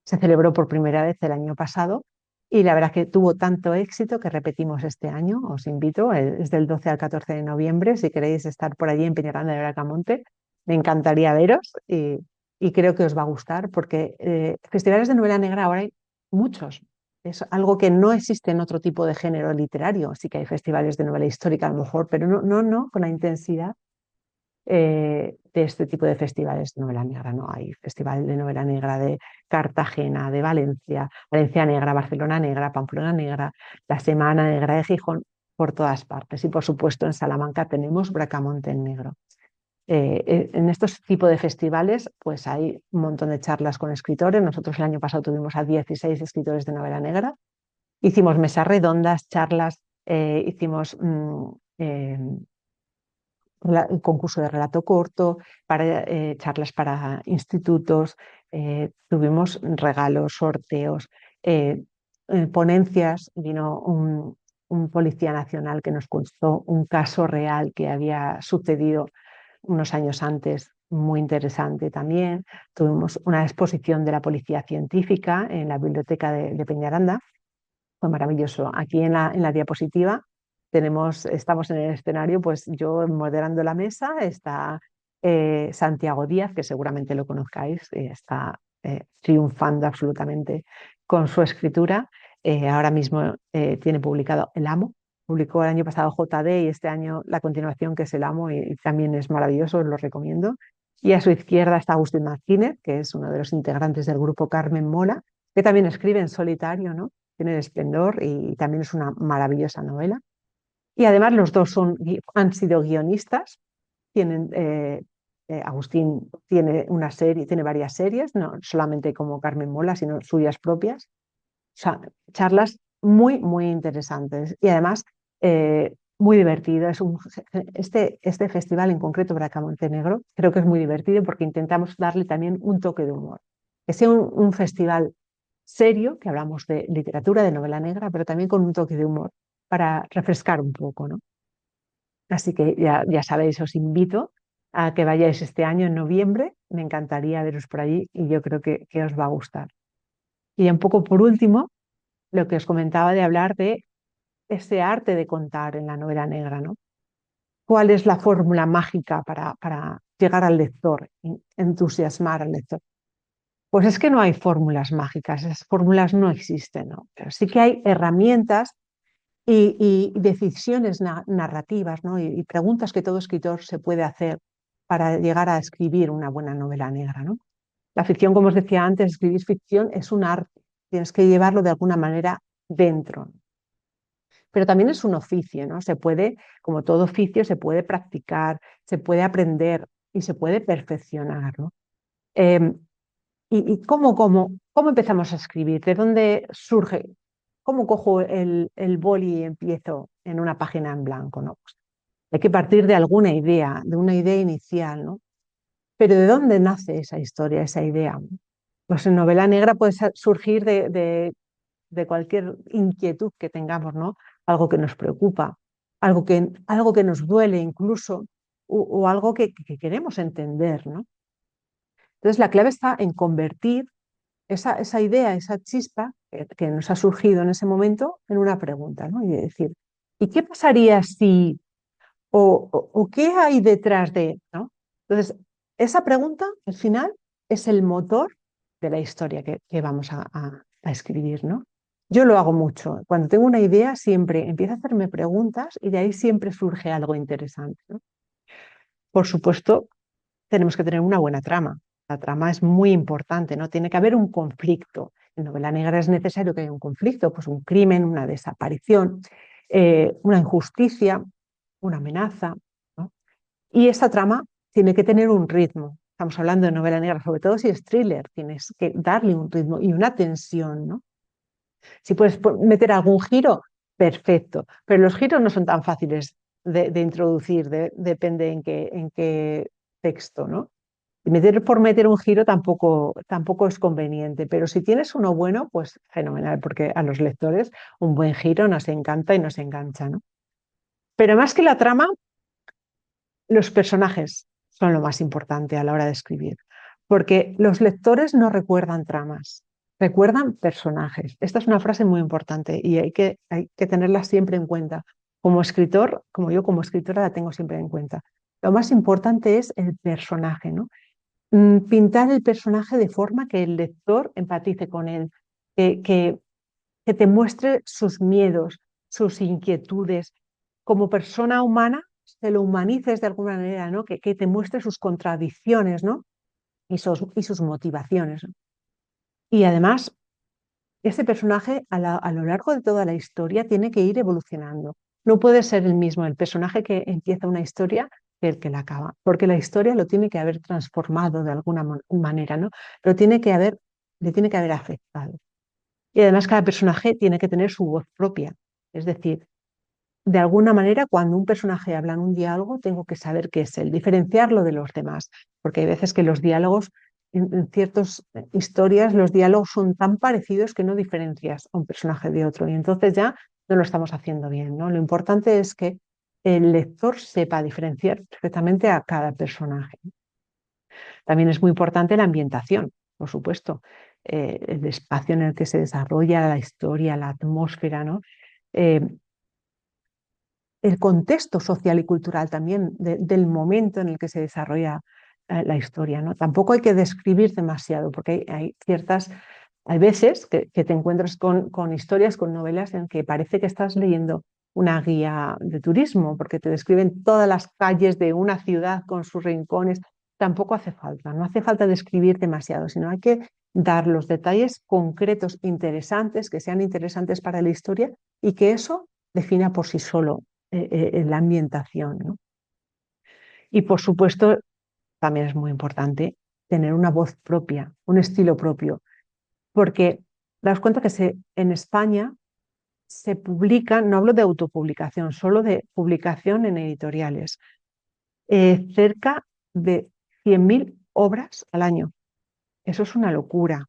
Speaker 2: Se celebró por primera vez el año pasado y la verdad que tuvo tanto éxito que repetimos este año. Os invito, es del 12 al 14 de noviembre. Si queréis estar por allí en Peñaranda de Bracamonte, me encantaría veros y creo que os va a gustar porque festivales de novela negra ahora hay muchos. Es algo que no existe en otro tipo de género literario. Sí que hay festivales de novela histórica a lo mejor, pero no con la intensidad de este tipo de festivales de novela negra. No hay festival de novela negra de Cartagena, de Valencia, Valencia Negra, Barcelona Negra, Pamplona Negra, la Semana Negra de Gijón, por todas partes. Y por supuesto en Salamanca tenemos Bracamonte en Negro. En estos tipos de festivales, pues hay un montón de charlas con escritores. Nosotros el año pasado tuvimos a 16 escritores de novela negra. Hicimos mesas redondas, charlas, hicimos un concurso de relato corto, charlas para institutos, tuvimos regalos, sorteos, ponencias. Vino un policía nacional que nos contó un caso real que había sucedido unos años antes, muy interesante también. Tuvimos una exposición de la policía científica en la biblioteca de Peñaranda. Fue maravilloso. Aquí en la diapositiva estamos en el escenario, pues yo moderando la mesa, está Santiago Díaz, que seguramente lo conozcáis, está triunfando absolutamente con su escritura. Ahora mismo tiene publicado El Amo, publicó el año pasado JD y este año la continuación que es El Amo y también es maravilloso, os lo recomiendo. Y a su izquierda está Agustín Martínez, que es uno de los integrantes del grupo Carmen Mola, que también escribe en solitario, ¿no? Tiene el esplendor y también es una maravillosa novela. Y además los dos han sido guionistas. Tienen, Agustín tiene una serie, tiene varias series, no solamente como Carmen Mola, sino suyas propias. O sea, charlas muy interesantes y además muy divertido. Este festival en concreto, Bracamonte Negro, creo que es muy divertido porque intentamos darle también un toque de humor. Que sea un festival serio, que hablamos de literatura, de novela negra, pero también con un toque de humor para refrescar un poco, ¿no? Así que ya sabéis, os invito a que vayáis este año en noviembre. Me encantaría veros por allí y yo creo que os va a gustar. Y un poco por último, lo que os comentaba de hablar de ese arte de contar en la novela negra, ¿no? ¿Cuál es la fórmula mágica para llegar al lector, entusiasmar al lector? Pues es que no hay fórmulas mágicas, esas fórmulas no existen, ¿no? Pero sí que hay herramientas y decisiones narrativas, ¿no? Y preguntas que todo escritor se puede hacer para llegar a escribir una buena novela negra, ¿no? La ficción, como os decía antes, escribir ficción es un arte, tienes que llevarlo de alguna manera dentro. Pero también es un oficio, ¿no? Se puede, como todo oficio, se puede practicar, se puede aprender y se puede perfeccionar, ¿no? Eh, ¿Y cómo empezamos a escribir? ¿De dónde surge? ¿Cómo cojo el boli y empiezo? en una página en blanco, ¿no? Pues hay que partir de alguna idea, de una idea inicial, ¿no? Pero ¿de dónde nace esa historia, esa idea? Pues en novela negra puede surgir de cualquier inquietud que tengamos, ¿no? Algo que nos preocupa, algo que nos duele incluso, o algo que queremos entender, ¿no? Entonces la clave está en convertir esa idea, esa chispa que nos ha surgido en ese momento en una pregunta, ¿no? Y decir, ¿y qué pasaría si, o qué hay detrás de, ¿no? Entonces, esa pregunta, al final, es el motor de la historia que vamos a escribir, ¿no? Yo lo hago mucho. Cuando tengo una idea, siempre empiezo a hacerme preguntas y de ahí siempre surge algo interesante, ¿no? Por supuesto, tenemos que tener una buena trama. La trama es muy importante, ¿no? Tiene que haber un conflicto. En novela negra es necesario que haya un conflicto, pues un crimen, una desaparición, una injusticia, una amenaza, ¿no? Y esta trama tiene que tener un ritmo. Estamos hablando de novela negra, sobre todo si es thriller, tienes que darle un ritmo y una tensión, ¿no? Si puedes meter algún giro, perfecto, pero los giros no son tan fáciles de introducir, depende en qué texto, ¿no? Y meter por meter un giro tampoco es conveniente, pero si tienes uno bueno, pues fenomenal, porque a los lectores un buen giro nos encanta y nos engancha, ¿no? Pero más que la trama, los personajes son lo más importante a la hora de escribir, porque los lectores no recuerdan tramas, recuerdan personajes. Esta es una frase muy importante y hay que tenerla siempre en cuenta. Como escritor, como yo como escritora la tengo siempre en cuenta. Lo más importante es el personaje, ¿no? Pintar el personaje de forma que el lector empatice con él, que, que, que te muestre sus miedos, sus inquietudes. Como persona humana, se lo humanices de alguna manera, ¿no? Que te muestre sus contradicciones, ¿no? Y sus motivaciones, ¿no? Y además, ese personaje a lo largo de toda la historia tiene que ir evolucionando. No puede ser el mismo el personaje que empieza una historia que el que la acaba, porque la historia lo tiene que haber transformado de alguna manera, ¿no? Pero le tiene que haber afectado. Y además cada personaje tiene que tener su voz propia. Es decir, de alguna manera, cuando un personaje habla en un diálogo, tengo que saber qué es él, diferenciarlo de los demás, porque hay veces que los diálogos, en ciertas historias, los diálogos son tan parecidos que no diferencias a un personaje de otro y entonces ya no lo estamos haciendo bien, ¿no? Lo importante es que el lector sepa diferenciar perfectamente a cada personaje. También es muy importante la ambientación, por supuesto, el espacio en el que se desarrolla la historia, la atmósfera, ¿no? Eh, el contexto social y cultural también del momento en el que se desarrolla la historia, ¿no? Tampoco hay que describir demasiado, porque hay veces que te encuentras con historias, con novelas en que parece que estás leyendo una guía de turismo, porque te describen todas las calles de una ciudad con sus rincones. Tampoco hace falta, no hace falta describir demasiado, sino hay que dar los detalles concretos, interesantes, que sean interesantes para la historia y que eso defina por sí solo la ambientación, ¿no? Y por supuesto, también es muy importante tener una voz propia, un estilo propio, porque daos cuenta que en España se publican, no hablo de autopublicación, solo de publicación en editoriales, cerca de 100.000 obras al año. Eso es una locura.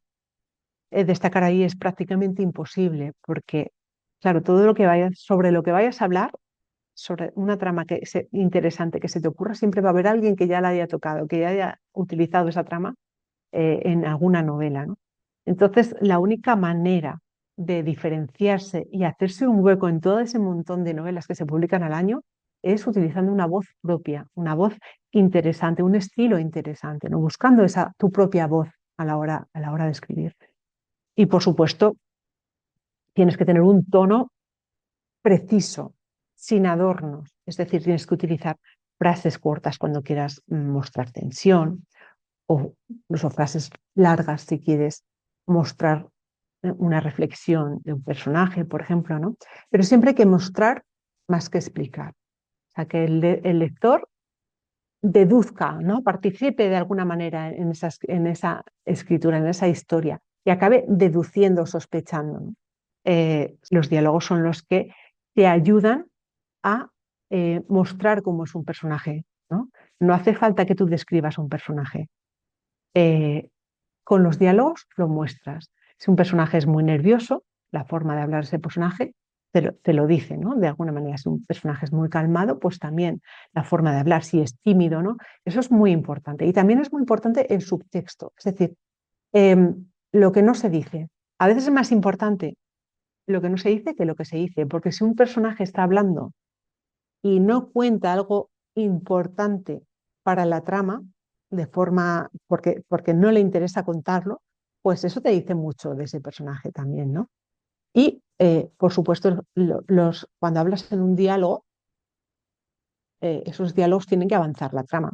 Speaker 2: Destacar ahí es prácticamente imposible, porque, claro, todo lo que vayas, sobre lo que vayas a hablar, sobre una trama interesante que se te ocurra, siempre va a haber alguien que ya la haya tocado, que ya haya utilizado esa trama en alguna novela, ¿no? Entonces, la única manera de diferenciarse y hacerse un hueco en todo ese montón de novelas que se publican al año es utilizando una voz propia, una voz interesante, un estilo interesante, ¿no? Buscando tu propia voz a la hora de escribir. Y por supuesto, tienes que tener un tono preciso, sin adornos. Es decir, tienes que utilizar frases cortas cuando quieras mostrar tensión o incluso frases largas si quieres mostrar una reflexión de un personaje, por ejemplo, ¿no? Pero siempre hay que mostrar más que explicar. O sea, que el lector deduzca, ¿no? Participe de alguna manera en esa escritura, en esa historia y acabe deduciendo, sospechando, ¿no? Los diálogos son los que te ayudan a mostrar cómo es un personaje, ¿no? No hace falta que tú describas un personaje. Eh, con los diálogos lo muestras. Si un personaje es muy nervioso, la forma de hablar de ese personaje te lo dice, ¿no? De alguna manera, si un personaje es muy calmado, pues también la forma de hablar, si es tímido, ¿no? Eso es muy importante. Y también es muy importante el subtexto, es decir, lo que no se dice. A veces es más importante lo que no se dice que lo que se dice, porque si un personaje está hablando y no cuenta algo importante para la trama, de forma, porque no le interesa contarlo, pues eso te dice mucho de ese personaje también, ¿no? Y, por supuesto, cuando hablas en un diálogo, esos diálogos tienen que avanzar la trama.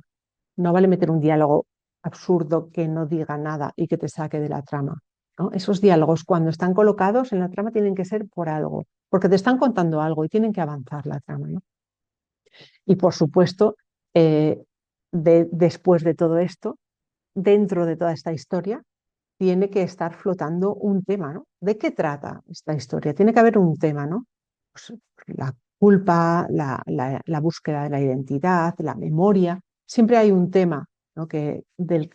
Speaker 2: No vale meter un diálogo absurdo que no diga nada y que te saque de la trama, ¿no? Esos diálogos, cuando están colocados en la trama, tienen que ser por algo, porque te están contando algo y tienen que avanzar la trama, ¿no? Y por supuesto, eh, después de todo esto, dentro de toda esta historia, tiene que estar flotando un tema, ¿no? ¿De qué trata esta historia? Tiene que haber un tema, ¿no? Pues, la culpa, la búsqueda de la identidad, la memoria. Siempre hay un tema, ¿no?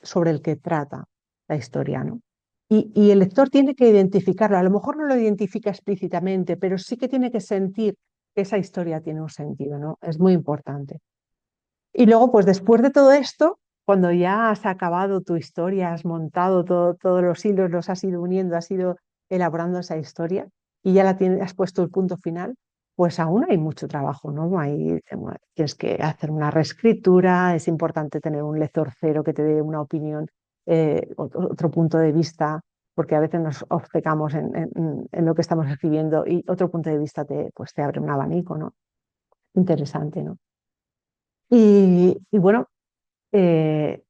Speaker 2: Sobre el que trata la historia, ¿no? Y el lector tiene que identificarlo. A lo mejor no lo identifica explícitamente, pero sí que tiene que sentir que esa historia tiene un sentido, ¿no? Es muy importante. Y luego, pues después de todo esto, cuando ya has acabado tu historia, has montado todos los hilos, los has ido uniendo, has ido elaborando esa historia y ya has puesto el punto final, pues aún hay mucho trabajo, ¿no? Bueno, tienes que hacer una reescritura, es importante tener un lector cero que te dé una opinión, otro punto de vista, porque a veces nos obcecamos en lo que estamos escribiendo y otro punto de vista pues te abre un abanico, ¿no? Interesante, ¿no? Y bueno, eh,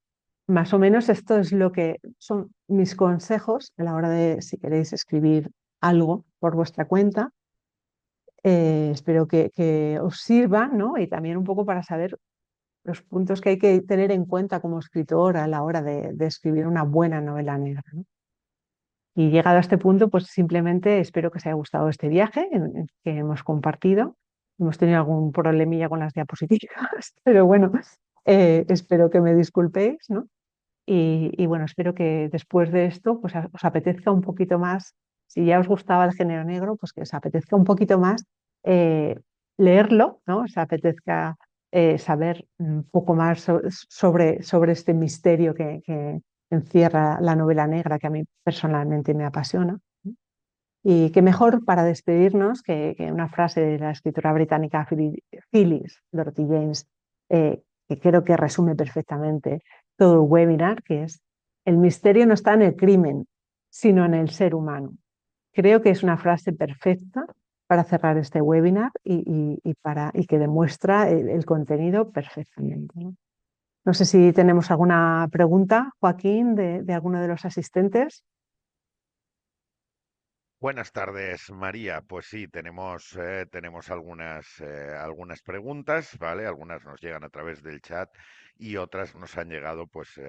Speaker 2: más o menos esto es lo que son mis consejos a la hora de, si queréis escribir algo por vuestra cuenta. Espero que os sirvan, ¿no? Y también un poco para saber los puntos que hay que tener en cuenta como escritor a la hora de escribir una buena novela negra, ¿no? Y llegado a este punto, pues simplemente espero que os haya gustado este viaje que hemos compartido. Hemos tenido algún problemilla con las diapositivas, pero bueno, espero que me disculpéis, ¿no? Y bueno, espero que después de esto pues, os apetezca un poquito más, si ya os gustaba el género negro, pues que os apetezca un poquito más eh, leerlo, ¿no? Os apetezca saber un poco más sobre este misterio que encierra la novela negra, que a mí personalmente me apasiona. Y qué mejor para despedirnos que una frase de la escritora británica Phyllis Dorothy James, que creo que resume perfectamente todo el webinar, que es: el misterio no está en el crimen, sino en el ser humano. Creo que es una frase perfecta para cerrar este webinar y que demuestra el contenido perfectamente, ¿no? No sé si tenemos alguna pregunta, Joaquín, de alguno de los asistentes.
Speaker 1: Buenas tardes, María. Pues sí, tenemos algunas preguntas, ¿vale? Algunas nos llegan a través del chat y otras nos han llegado pues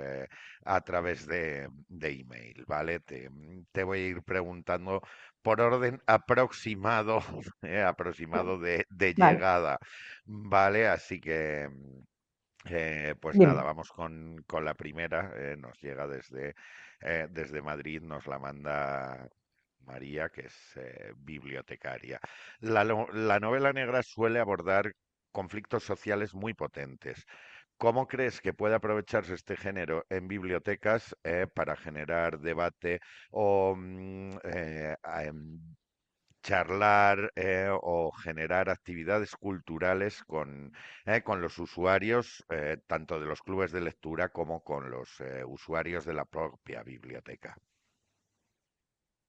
Speaker 1: a través de email, ¿vale? Te voy a ir preguntando por orden aproximado, aproximado de
Speaker 2: Vale,
Speaker 1: llegada, ¿vale? Así que pues nada,
Speaker 2: dime.
Speaker 1: vamos con la primera. Nos llega desde Madrid, nos la manda María, que es bibliotecaria. La novela negra suele abordar conflictos sociales muy potentes. ¿Cómo crees que puede aprovecharse este género en bibliotecas para generar debate o charlar o generar actividades culturales con los usuarios, tanto de los clubes de lectura como con los usuarios de la propia biblioteca?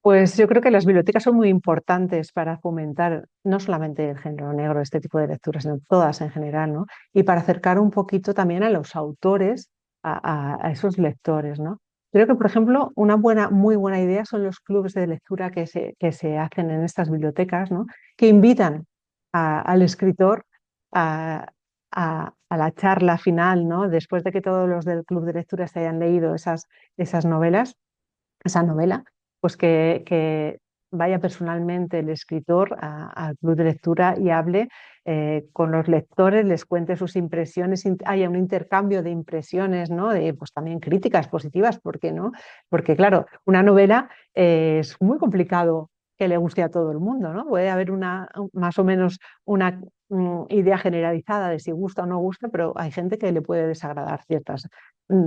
Speaker 2: Pues yo creo que las bibliotecas son muy importantes para fomentar no solamente el género negro, este tipo de lecturas, sino todas en general, ¿no? Y para acercar un poquito también a los autores a esos lectores, ¿no? Creo que, por ejemplo, muy buena idea son los clubes de lectura que se hacen en estas bibliotecas, ¿no? Que invitan al escritor a, a la charla final, ¿no? Después de que todos los del club de lectura se hayan leído esas novelas, esa novela, pues que vaya personalmente el escritor al club de lectura y hable con los lectores, les cuente sus impresiones, haya un intercambio de impresiones, ¿no? De, pues también críticas positivas, ¿por qué no? Porque claro, una novela es muy complicado que le guste a todo el mundo, ¿no? Puede haber más o menos una idea generalizada de si gusta o no gusta, pero hay gente que le puede desagradar ciertas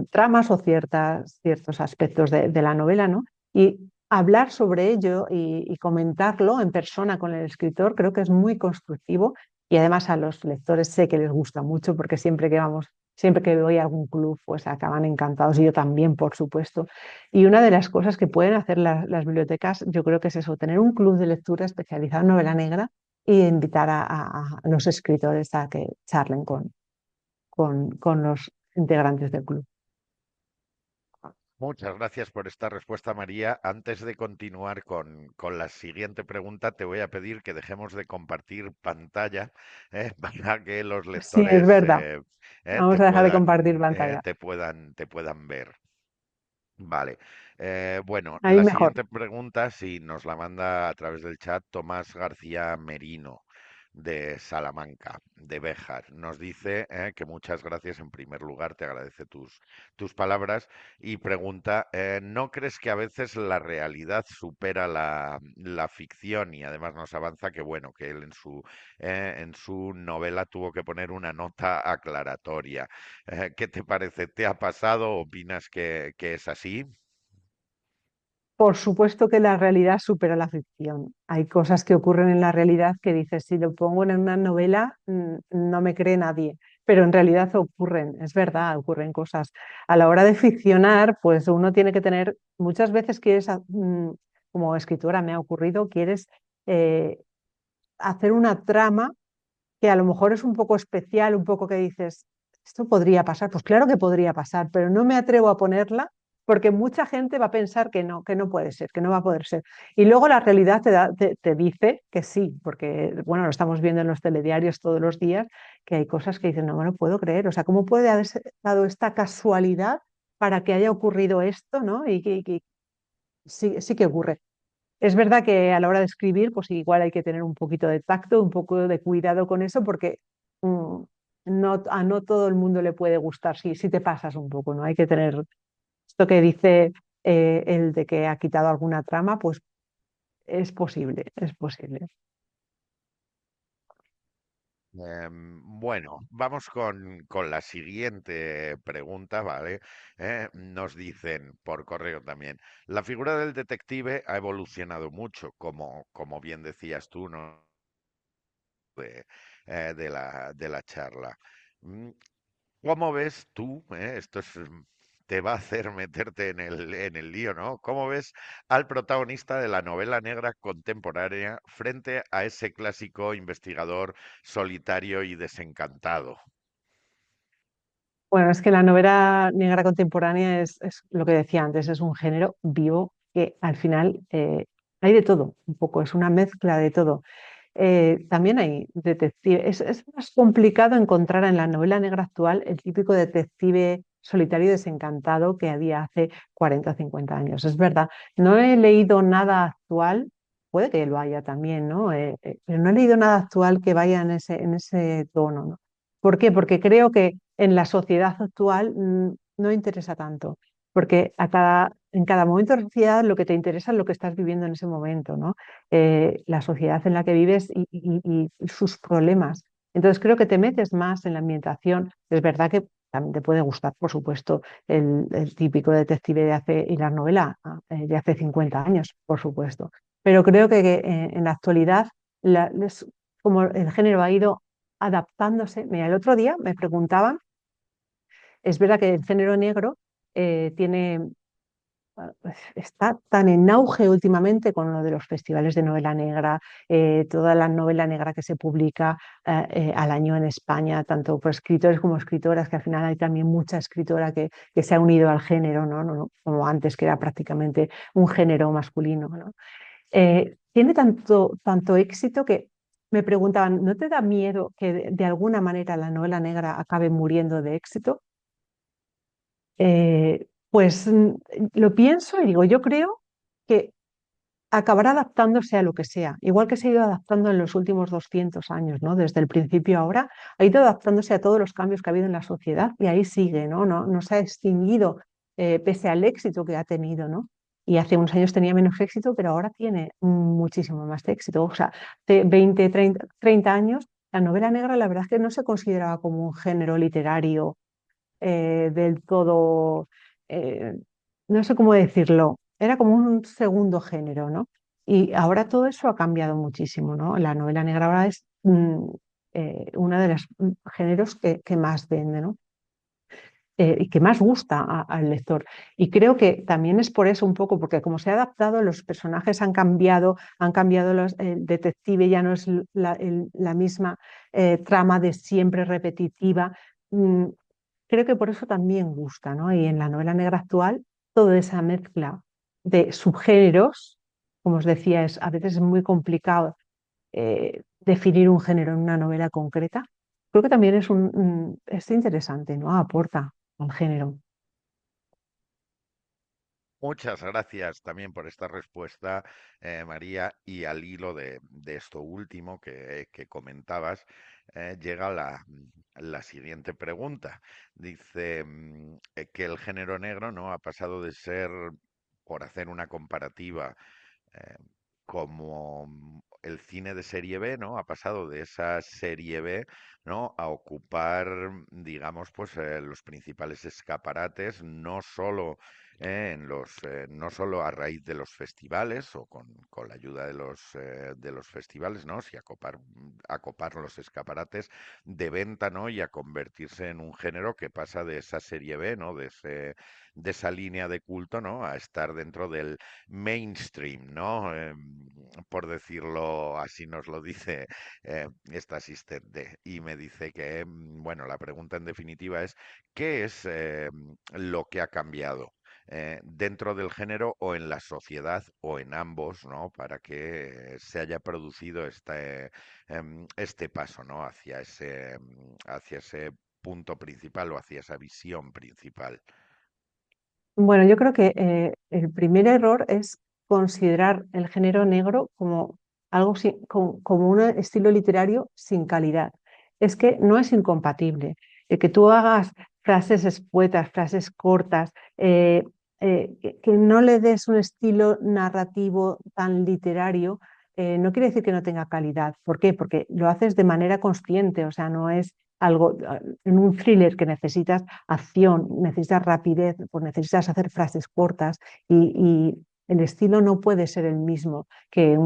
Speaker 2: tramas o ciertos aspectos de la novela, ¿no? Y hablar sobre ello y comentarlo en persona con el escritor creo que es muy constructivo y además a los lectores sé que les gusta mucho porque siempre que vamos, siempre que voy a algún club, pues acaban encantados y yo también, por supuesto. Y una de las cosas que pueden hacer las bibliotecas, yo creo que es eso, tener un club de lectura especializado en novela negra y invitar a los escritores a que charlen con los integrantes del club.
Speaker 1: Muchas gracias por esta respuesta, María. Antes de continuar con la siguiente pregunta, te voy a pedir que dejemos de compartir pantalla, para que los
Speaker 2: Sí, es
Speaker 1: lectores
Speaker 2: verdad. Vamos a dejar de compartir pantalla.
Speaker 1: te puedan ver. Vale. Bueno,
Speaker 2: Ahí
Speaker 1: la
Speaker 2: mejor.
Speaker 1: siguiente pregunta, si nos la manda a través del chat Tomás García Merino, de Salamanca, de Béjar. Nos dice que muchas gracias en primer lugar, te agradece tus palabras y pregunta, ¿no crees que a veces la realidad supera la ficción? Y además nos avanza que, bueno, que él en su novela tuvo que poner una nota aclaratoria. ¿Qué te parece? ¿Te ha pasado? ¿Opinas que es así?
Speaker 2: Por supuesto que la realidad supera la ficción. Hay cosas que ocurren en la realidad que dices, si lo pongo en una novela, no me cree nadie, pero en realidad ocurren, es verdad, ocurren cosas. A la hora de ficcionar, pues uno tiene que tener, muchas veces quieres, como escritora me ha ocurrido, quieres eh, hacer una trama que a lo mejor es un poco especial, un poco que dices, esto podría pasar, pues claro que podría pasar, pero no me atrevo a ponerla porque mucha gente va a pensar que no puede ser, que no va a poder ser. Y luego la realidad te dice que sí, porque bueno, lo estamos viendo en los telediarios todos los días, que hay cosas que dicen, no me lo puedo creer, o sea, ¿cómo puede haber dado esta casualidad para que haya ocurrido esto, ¿no? Y sí, sí que ocurre. Es verdad que a la hora de escribir, pues igual hay que tener un poquito de tacto, un poco de cuidado con eso, porque mm, no todo el mundo le puede gustar si te pasas un poco, ¿no? Hay que tener esto que dice el de que ha quitado alguna trama, pues es posible, es posible.
Speaker 1: Bueno, vamos con la siguiente pregunta, ¿vale? Nos dicen por correo también, la figura del detective ha evolucionado mucho, como bien decías tú, ¿no? De la charla. Mm, ¿Cómo ves tú? Esto te va a hacer meterte en el lío, ¿no? ¿Cómo ves al protagonista de la novela negra contemporánea frente a ese clásico investigador solitario y desencantado?
Speaker 2: Bueno, es que la novela negra contemporánea es lo que decía antes, es un género vivo que al final hay de todo, un poco, es una mezcla de todo. También hay detectives. Es más complicado encontrar en la novela negra actual el típico detective solitario y desencantado que había hace 40 o 50 años. Es verdad, no he leído nada actual, puede que lo haya también, ¿no? Pero no he leído nada actual que vaya en ese tono, ¿no? ¿Por qué? Porque creo que en la sociedad actual no interesa tanto, porque en cada momento de la sociedad lo que te interesa es lo que estás viviendo en ese momento, ¿no? La sociedad en la que vives y sus problemas. Entonces creo que te metes más en la ambientación. Es verdad que también te puede gustar, por supuesto, el típico detective de hace, y la novela de hace 50 años, por supuesto. Pero creo que en la actualidad, como el género ha ido adaptándose. Mira, el otro día me preguntaban, es verdad que el género negro tiene está tan en auge últimamente con lo de los festivales de novela negra, toda la novela negra que se publica al año en España, tanto por escritores como escritoras, que al final hay también mucha escritora que se ha unido al género, ¿no? No como antes, que era prácticamente un género masculino, ¿no? Tiene tanto éxito que me preguntaban, ¿no te da miedo que de alguna manera la novela negra acabe muriendo de éxito? Pues lo pienso y digo, yo creo que acabará adaptándose a lo que sea, igual que se ha ido adaptando en los últimos 200 años, ¿no? Desde el principio a ahora, ha ido adaptándose a todos los cambios que ha habido en la sociedad y ahí sigue, ¿no? No se ha extinguido pese al éxito que ha tenido, ¿no? Y hace unos años tenía menos éxito, pero ahora tiene muchísimo más éxito. O sea, hace 20, 30 años, la novela negra la verdad es que no se consideraba como un género literario del todo, eh, no sé cómo decirlo, era como un segundo género, ¿no? Y ahora todo eso ha cambiado muchísimo, ¿no? La novela negra ahora es uno de los géneros que más vende, ¿no? Y que más gusta al lector. Y creo que también es por eso un poco, porque como se ha adaptado, los personajes han cambiado el detective, ya no es la misma trama de siempre repetitiva. Mm, Creo que por eso también gusta, ¿no? Y en la novela negra actual, toda esa mezcla de subgéneros, como os decía, a veces es muy complicado definir un género en una novela concreta. Creo que también es interesante, ¿no? Aporta al género.
Speaker 1: Muchas gracias también por esta respuesta, María. Y al hilo de esto último que comentabas, llega la siguiente pregunta. Dice que el género negro no ha pasado de ser, por hacer una comparativa, eh, como el cine de serie B, ¿no? Ha pasado de esa serie B, ¿no? A ocupar, digamos, pues los principales escaparates, no solo no solo a raíz de los festivales o con la ayuda de los festivales, ¿no? Sí, acopar los escaparates de venta, ¿no? Y a convertirse en un género que pasa de esa serie B, ¿no? De esa línea de culto, ¿no? A estar dentro del mainstream, ¿no? Por decirlo así, nos lo dice esta asistente. Y me dice que, bueno, la pregunta en definitiva es, ¿qué es lo que ha cambiado? Dentro del género o en la sociedad o en ambos, ¿no? Para que se haya producido este paso, ¿no? Hacia ese punto principal o hacia esa visión principal.
Speaker 2: Bueno, yo creo que el primer error es considerar el género negro como algo como un estilo literario sin calidad. Es que no es incompatible. El que tú hagas frases escuetas, frases cortas, que no le des un estilo narrativo tan literario, no quiere decir que no tenga calidad. ¿Por qué? Porque lo haces de manera consciente, o sea, no es algo en un thriller que necesitas acción, necesitas rapidez, pues necesitas hacer frases cortas y el estilo no puede ser el mismo que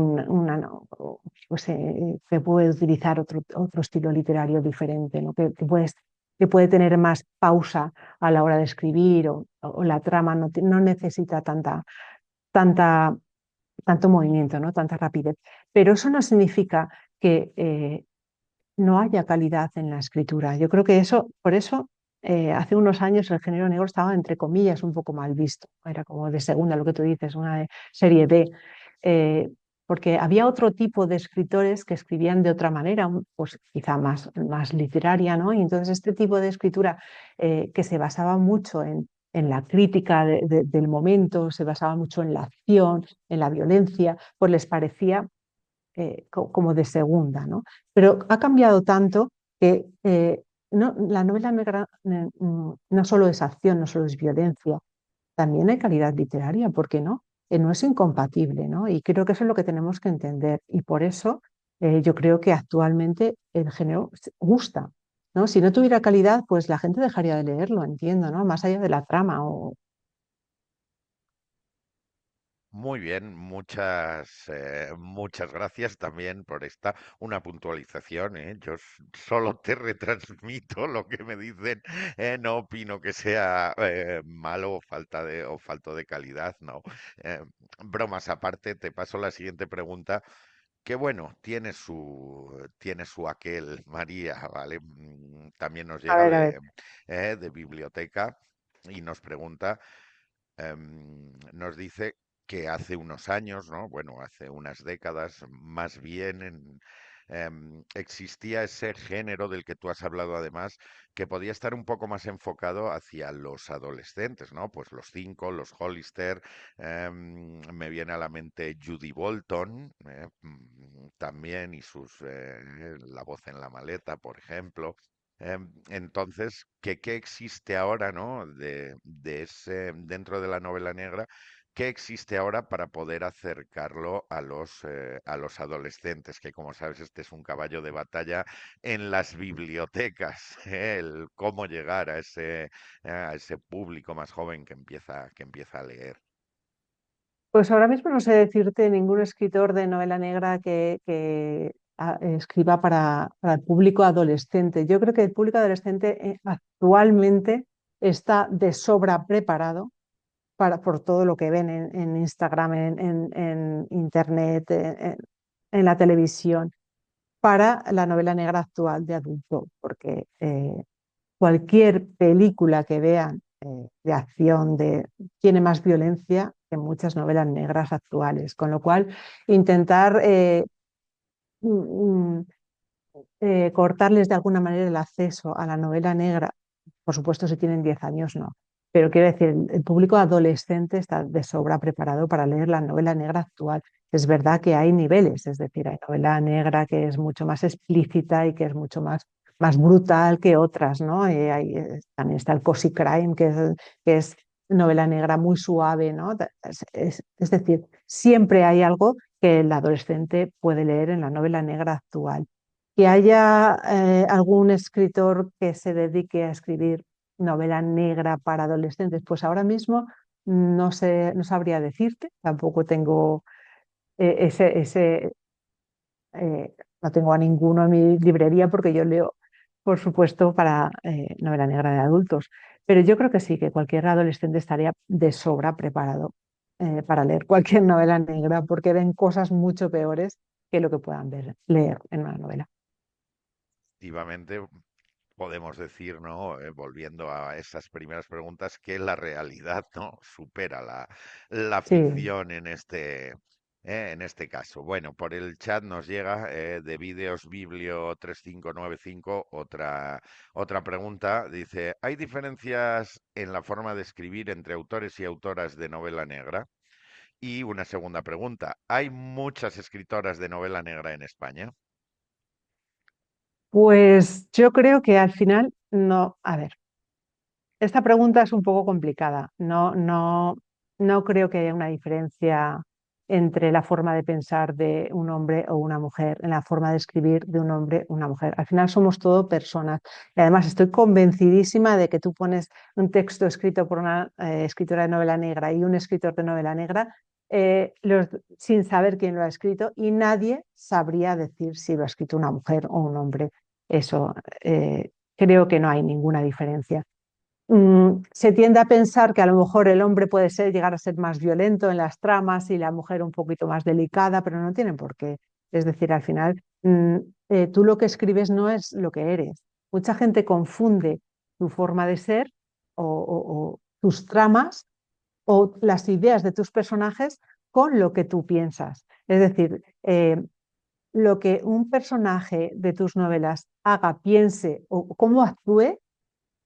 Speaker 2: pues, que puede utilizar otro estilo literario diferente, ¿no? Que puede tener más pausa a la hora de escribir o la trama no necesita tanta, tanto movimiento, ¿no? Tanta rapidez. Pero eso no significa que no haya calidad en la escritura. Yo creo que por eso, hace unos años el género negro estaba, entre comillas, un poco mal visto. Era como de segunda, lo que tú dices, una de serie B. eh, Porque había otro tipo de escritores que escribían de otra manera, pues quizá más literaria, ¿no? Y entonces este tipo de escritura que se basaba mucho en la crítica del momento, se basaba mucho en la acción, en la violencia, pues les parecía como de segunda, ¿no? Pero ha cambiado tanto que la novela negra no solo es acción, no solo es violencia, también hay calidad literaria, ¿por qué no? No es incompatible, ¿no? Y creo que eso es lo que tenemos que entender. Y por eso yo creo que actualmente el género gusta, ¿no? Si no tuviera calidad, pues la gente dejaría de leerlo, entiendo, ¿no? Más allá de la trama.
Speaker 1: Muy bien, muchas gracias también por esta, una puntualización, ¿eh? Yo solo te retransmito lo que me dicen, no opino que sea malo o falto de calidad, no. Eh, Bromas aparte, te paso la siguiente pregunta, que bueno, tiene su aquel, María, ¿vale? También nos
Speaker 2: A
Speaker 1: llega
Speaker 2: ver, a ver.
Speaker 1: de biblioteca y nos pregunta nos dice que hace unos años, ¿no? Bueno, hace unas décadas, más bien existía ese género del que tú has hablado además, que podía estar un poco más enfocado hacia los adolescentes, ¿no? Pues los cinco, los Hollister, me viene a la mente Judy Bolton, también, y La voz en la maleta, por ejemplo. Entonces, ¿qué existe ahora, ¿no? Dentro de la novela negra, ¿qué existe ahora para poder acercarlo a los adolescentes? Que como sabes, este es un caballo de batalla en las bibliotecas, ¿eh? El cómo llegar a ese público más joven que empieza a leer.
Speaker 2: Pues ahora mismo no sé decirte ningún escritor de novela negra que escriba para el público adolescente. Yo creo que el público adolescente actualmente está de sobra preparado por todo lo que ven en Instagram, en Internet, en la televisión, para la novela negra actual de adulto, porque cualquier película que vean de acción tiene más violencia que muchas novelas negras actuales, con lo cual intentar mm, mm, cortarles de alguna manera el acceso a la novela negra, por supuesto si tienen 10 años no, pero quiero decir, el público adolescente está de sobra preparado para leer la novela negra actual. Es verdad que hay niveles, es decir, hay novela negra que es mucho más explícita y que es mucho más brutal que otras, ¿no? También está el cozy crime, que es novela negra muy suave, ¿no? Es decir, siempre hay algo que el adolescente puede leer en la novela negra actual. Que haya algún escritor que se dedique a escribir novela negra para adolescentes, pues ahora mismo no sé, no sabría decirte, tampoco tengo ese no tengo a ninguno en mi librería porque yo leo, por supuesto, para novela negra de adultos. Pero yo creo que sí, que cualquier adolescente estaría de sobra preparado para leer cualquier novela negra porque ven cosas mucho peores que lo que puedan leer en una novela.
Speaker 1: Efectivamente, podemos decir, ¿no? Volviendo a esas primeras preguntas, que la realidad, ¿no? Supera la
Speaker 2: Sí.
Speaker 1: ficción en este caso. Bueno, por el chat nos llega de Vídeos Biblio 3595 otra pregunta. Dice, ¿hay diferencias en la forma de escribir entre autores y autoras de novela negra? Y una segunda pregunta, ¿hay muchas escritoras de novela negra en España?
Speaker 2: Pues yo creo que al final no, a ver, esta pregunta es un poco complicada. No creo que haya una diferencia entre la forma de pensar de un hombre o una mujer, en la forma de escribir de un hombre o una mujer. Al final somos todo personas. Y además estoy convencidísima de que tú pones un texto escrito por una escritora de novela negra y un escritor de novela negra sin saber quién lo ha escrito y nadie sabría decir si lo ha escrito una mujer o un hombre. Eso, creo que no hay ninguna diferencia. Se tiende a pensar que a lo mejor el hombre puede llegar a ser más violento en las tramas y la mujer un poquito más delicada, pero no tienen por qué. Es decir, al final, tú lo que escribes no es lo que eres. Mucha gente confunde tu forma de ser o tus tramas o las ideas de tus personajes con lo que tú piensas. Es decir, lo que un personaje de tus novelas haga, piense o cómo actúe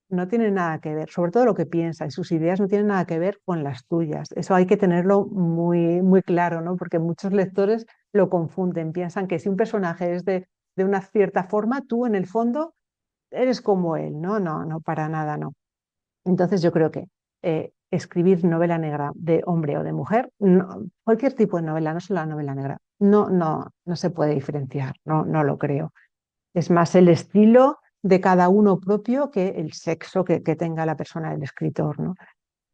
Speaker 2: no tiene nada que ver, sobre todo lo que piensa y sus ideas no tienen nada que ver con las tuyas. Eso hay que tenerlo muy, muy claro, ¿no? Porque muchos lectores lo confunden, piensan que si un personaje es de una cierta forma, tú en el fondo eres como él, ¿no? No, no, para nada, no. Entonces yo creo que escribir novela negra de hombre o de mujer, cualquier tipo de novela, no solo la novela negra, no se puede diferenciar, no lo creo. Es más el estilo de cada uno propio que el sexo que tenga la persona, el escritor, ¿no?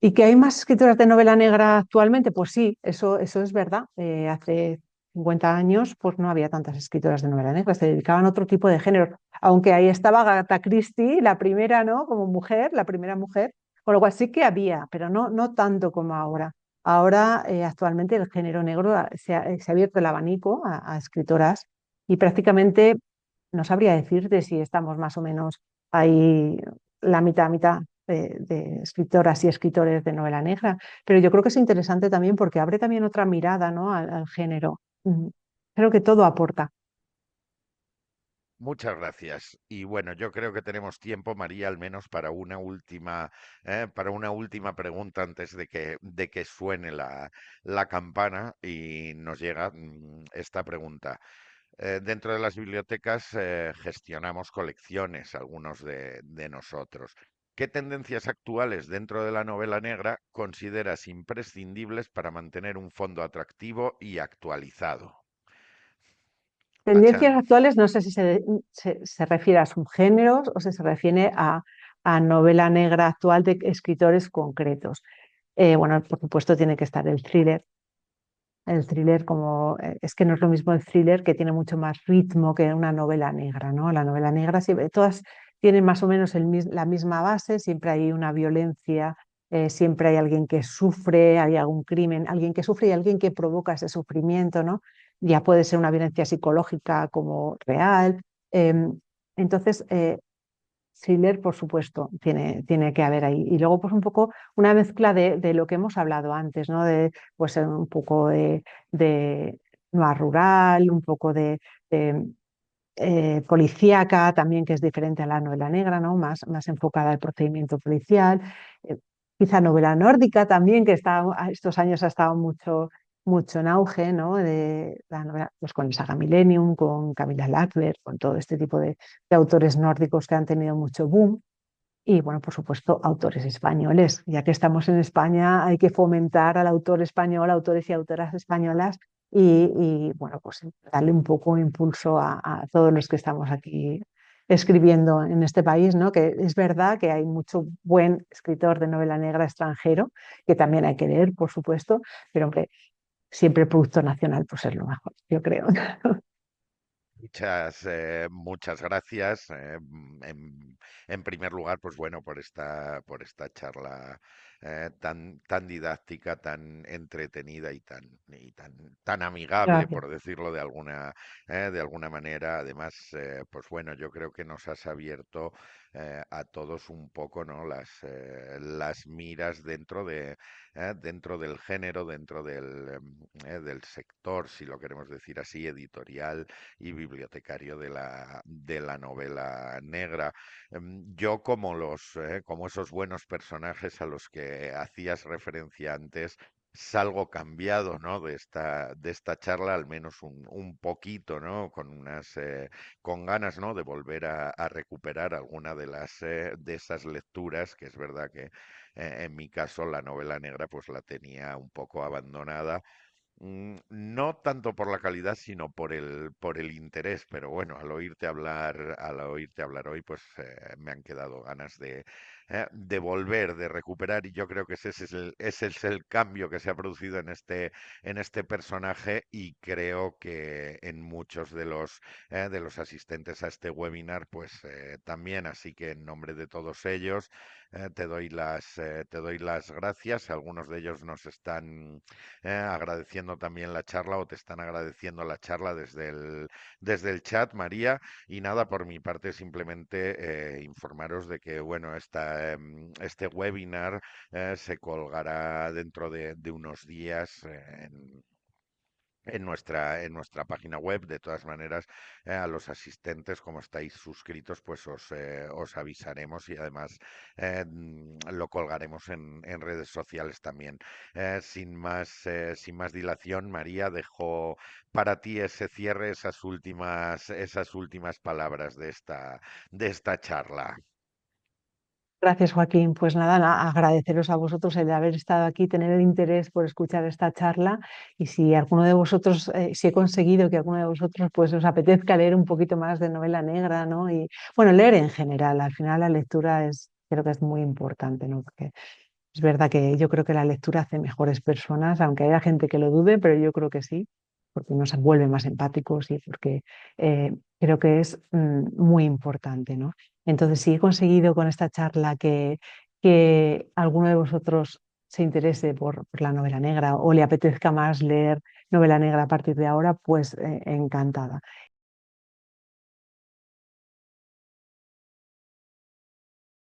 Speaker 2: ¿Y que hay más escritoras de novela negra actualmente? Pues sí, eso es verdad. Hace 50 años pues no había tantas escritoras de novela negra, se dedicaban a otro tipo de género. Aunque ahí estaba Agatha Christie, la primera, ¿no? Como mujer, la primera mujer, con lo cual sí que había, pero no tanto como ahora. Ahora, actualmente, el género negro se ha abierto el abanico a escritoras y prácticamente no sabría decirte si estamos más o menos ahí la mitad de escritoras y escritores de novela negra, pero yo creo que es interesante también porque abre también otra mirada, ¿no? al género. Creo que todo aporta.
Speaker 1: Muchas gracias. Y bueno, yo creo que tenemos tiempo, María, al menos para una última pregunta antes de que suene la campana y nos llega esta pregunta. Dentro de las bibliotecas gestionamos colecciones, algunos de nosotros. ¿Qué tendencias actuales dentro de la novela negra consideras imprescindibles para mantener un fondo atractivo y actualizado?
Speaker 2: Tendencias
Speaker 1: Pachán.
Speaker 2: actuales, no sé si se refiere a subgéneros o si se refiere a novela negra actual de escritores concretos. Bueno, por supuesto tiene que estar el thriller. El thriller como es que no es lo mismo el thriller que tiene mucho más ritmo que una novela negra, ¿no? La novela negra siempre, todas tienen más o menos la misma base, siempre hay una violencia, siempre hay alguien que sufre, hay algún crimen, alguien que sufre y alguien que provoca ese sufrimiento, ¿no? Ya puede ser una violencia psicológica como real. em, entonces, thriller, por supuesto, tiene que haber ahí. Y luego, pues un poco una mezcla de lo que hemos hablado antes, ¿no? De, pues un poco de noir rural, un poco de, policíaca también, que es diferente a la novela negra, ¿no? Más enfocada al procedimiento policial. Eh, Quizá novela nórdica también, que estos años ha estado mucho en auge, ¿no? De la novela, pues con el Saga Millennium, con Camilla Lackberg, con todo este tipo de autores nórdicos que han tenido mucho boom. Y bueno, por supuesto, autores españoles. Ya que estamos en España, hay que fomentar al autor español, autores y autoras españolas, bueno, pues darle un poco de impulso a todos los que estamos aquí escribiendo en este país, ¿no? Que es verdad que hay mucho buen escritor de novela negra extranjero, que también hay que leer, por supuesto, pero hombre, siempre el producto nacional pues es lo mejor, yo creo.
Speaker 1: Muchas gracias. En primer lugar, pues bueno, por esta charla tan didáctica, tan entretenida tan amigable,
Speaker 2: Gracias.
Speaker 1: por decirlo de alguna manera. Además, pues bueno, yo creo que nos has abierto a todos un poco, ¿no? Las miras dentro del género, del sector, si lo queremos decir así, editorial y bibliotecario de la novela negra. Yo como esos buenos personajes a los que hacías referencia antes, salgo cambiado, ¿no? De esta charla, al menos un poquito, ¿no? Con ganas, ¿no? De volver a recuperar alguna de esas lecturas, que es verdad que en mi caso la novela negra pues la tenía un poco abandonada. No tanto por la calidad, sino por el interés, pero bueno, al oírte hablar hoy, pues me han quedado ganas de volver, de recuperar, y yo creo que ese es el cambio que se ha producido en este personaje, y creo que en muchos de los asistentes a este webinar, pues también, así que en nombre de todos ellos, te doy las gracias. Algunos de ellos nos están agradeciendo también la charla o te están agradeciendo la charla desde el chat, María. Y nada, por mi parte, simplemente informaros de que, bueno, este webinar se colgará dentro de unos días en nuestra página web. De todas maneras, a los asistentes, como estáis suscritos, pues os avisaremos, y además lo colgaremos en redes sociales también. Sin más dilación, María, dejo para ti ese cierre, esas últimas palabras de esta charla.
Speaker 2: Gracias, Joaquín. Pues nada, agradeceros a vosotros el de haber estado aquí, tener el interés por escuchar esta charla y si alguno de vosotros, si he conseguido que alguno de vosotros pues os apetezca leer un poquito más de novela negra, ¿no? Y bueno, leer en general, al final la lectura creo que es muy importante, ¿no? Porque es verdad que yo creo que la lectura hace mejores personas, aunque haya gente que lo dude, pero yo creo que sí, porque nos vuelve más empáticos y porque creo que es muy importante, ¿no? Entonces, si he conseguido con esta charla que alguno de vosotros se interese por la novela negra o le apetezca más leer novela negra a partir de ahora, pues encantada.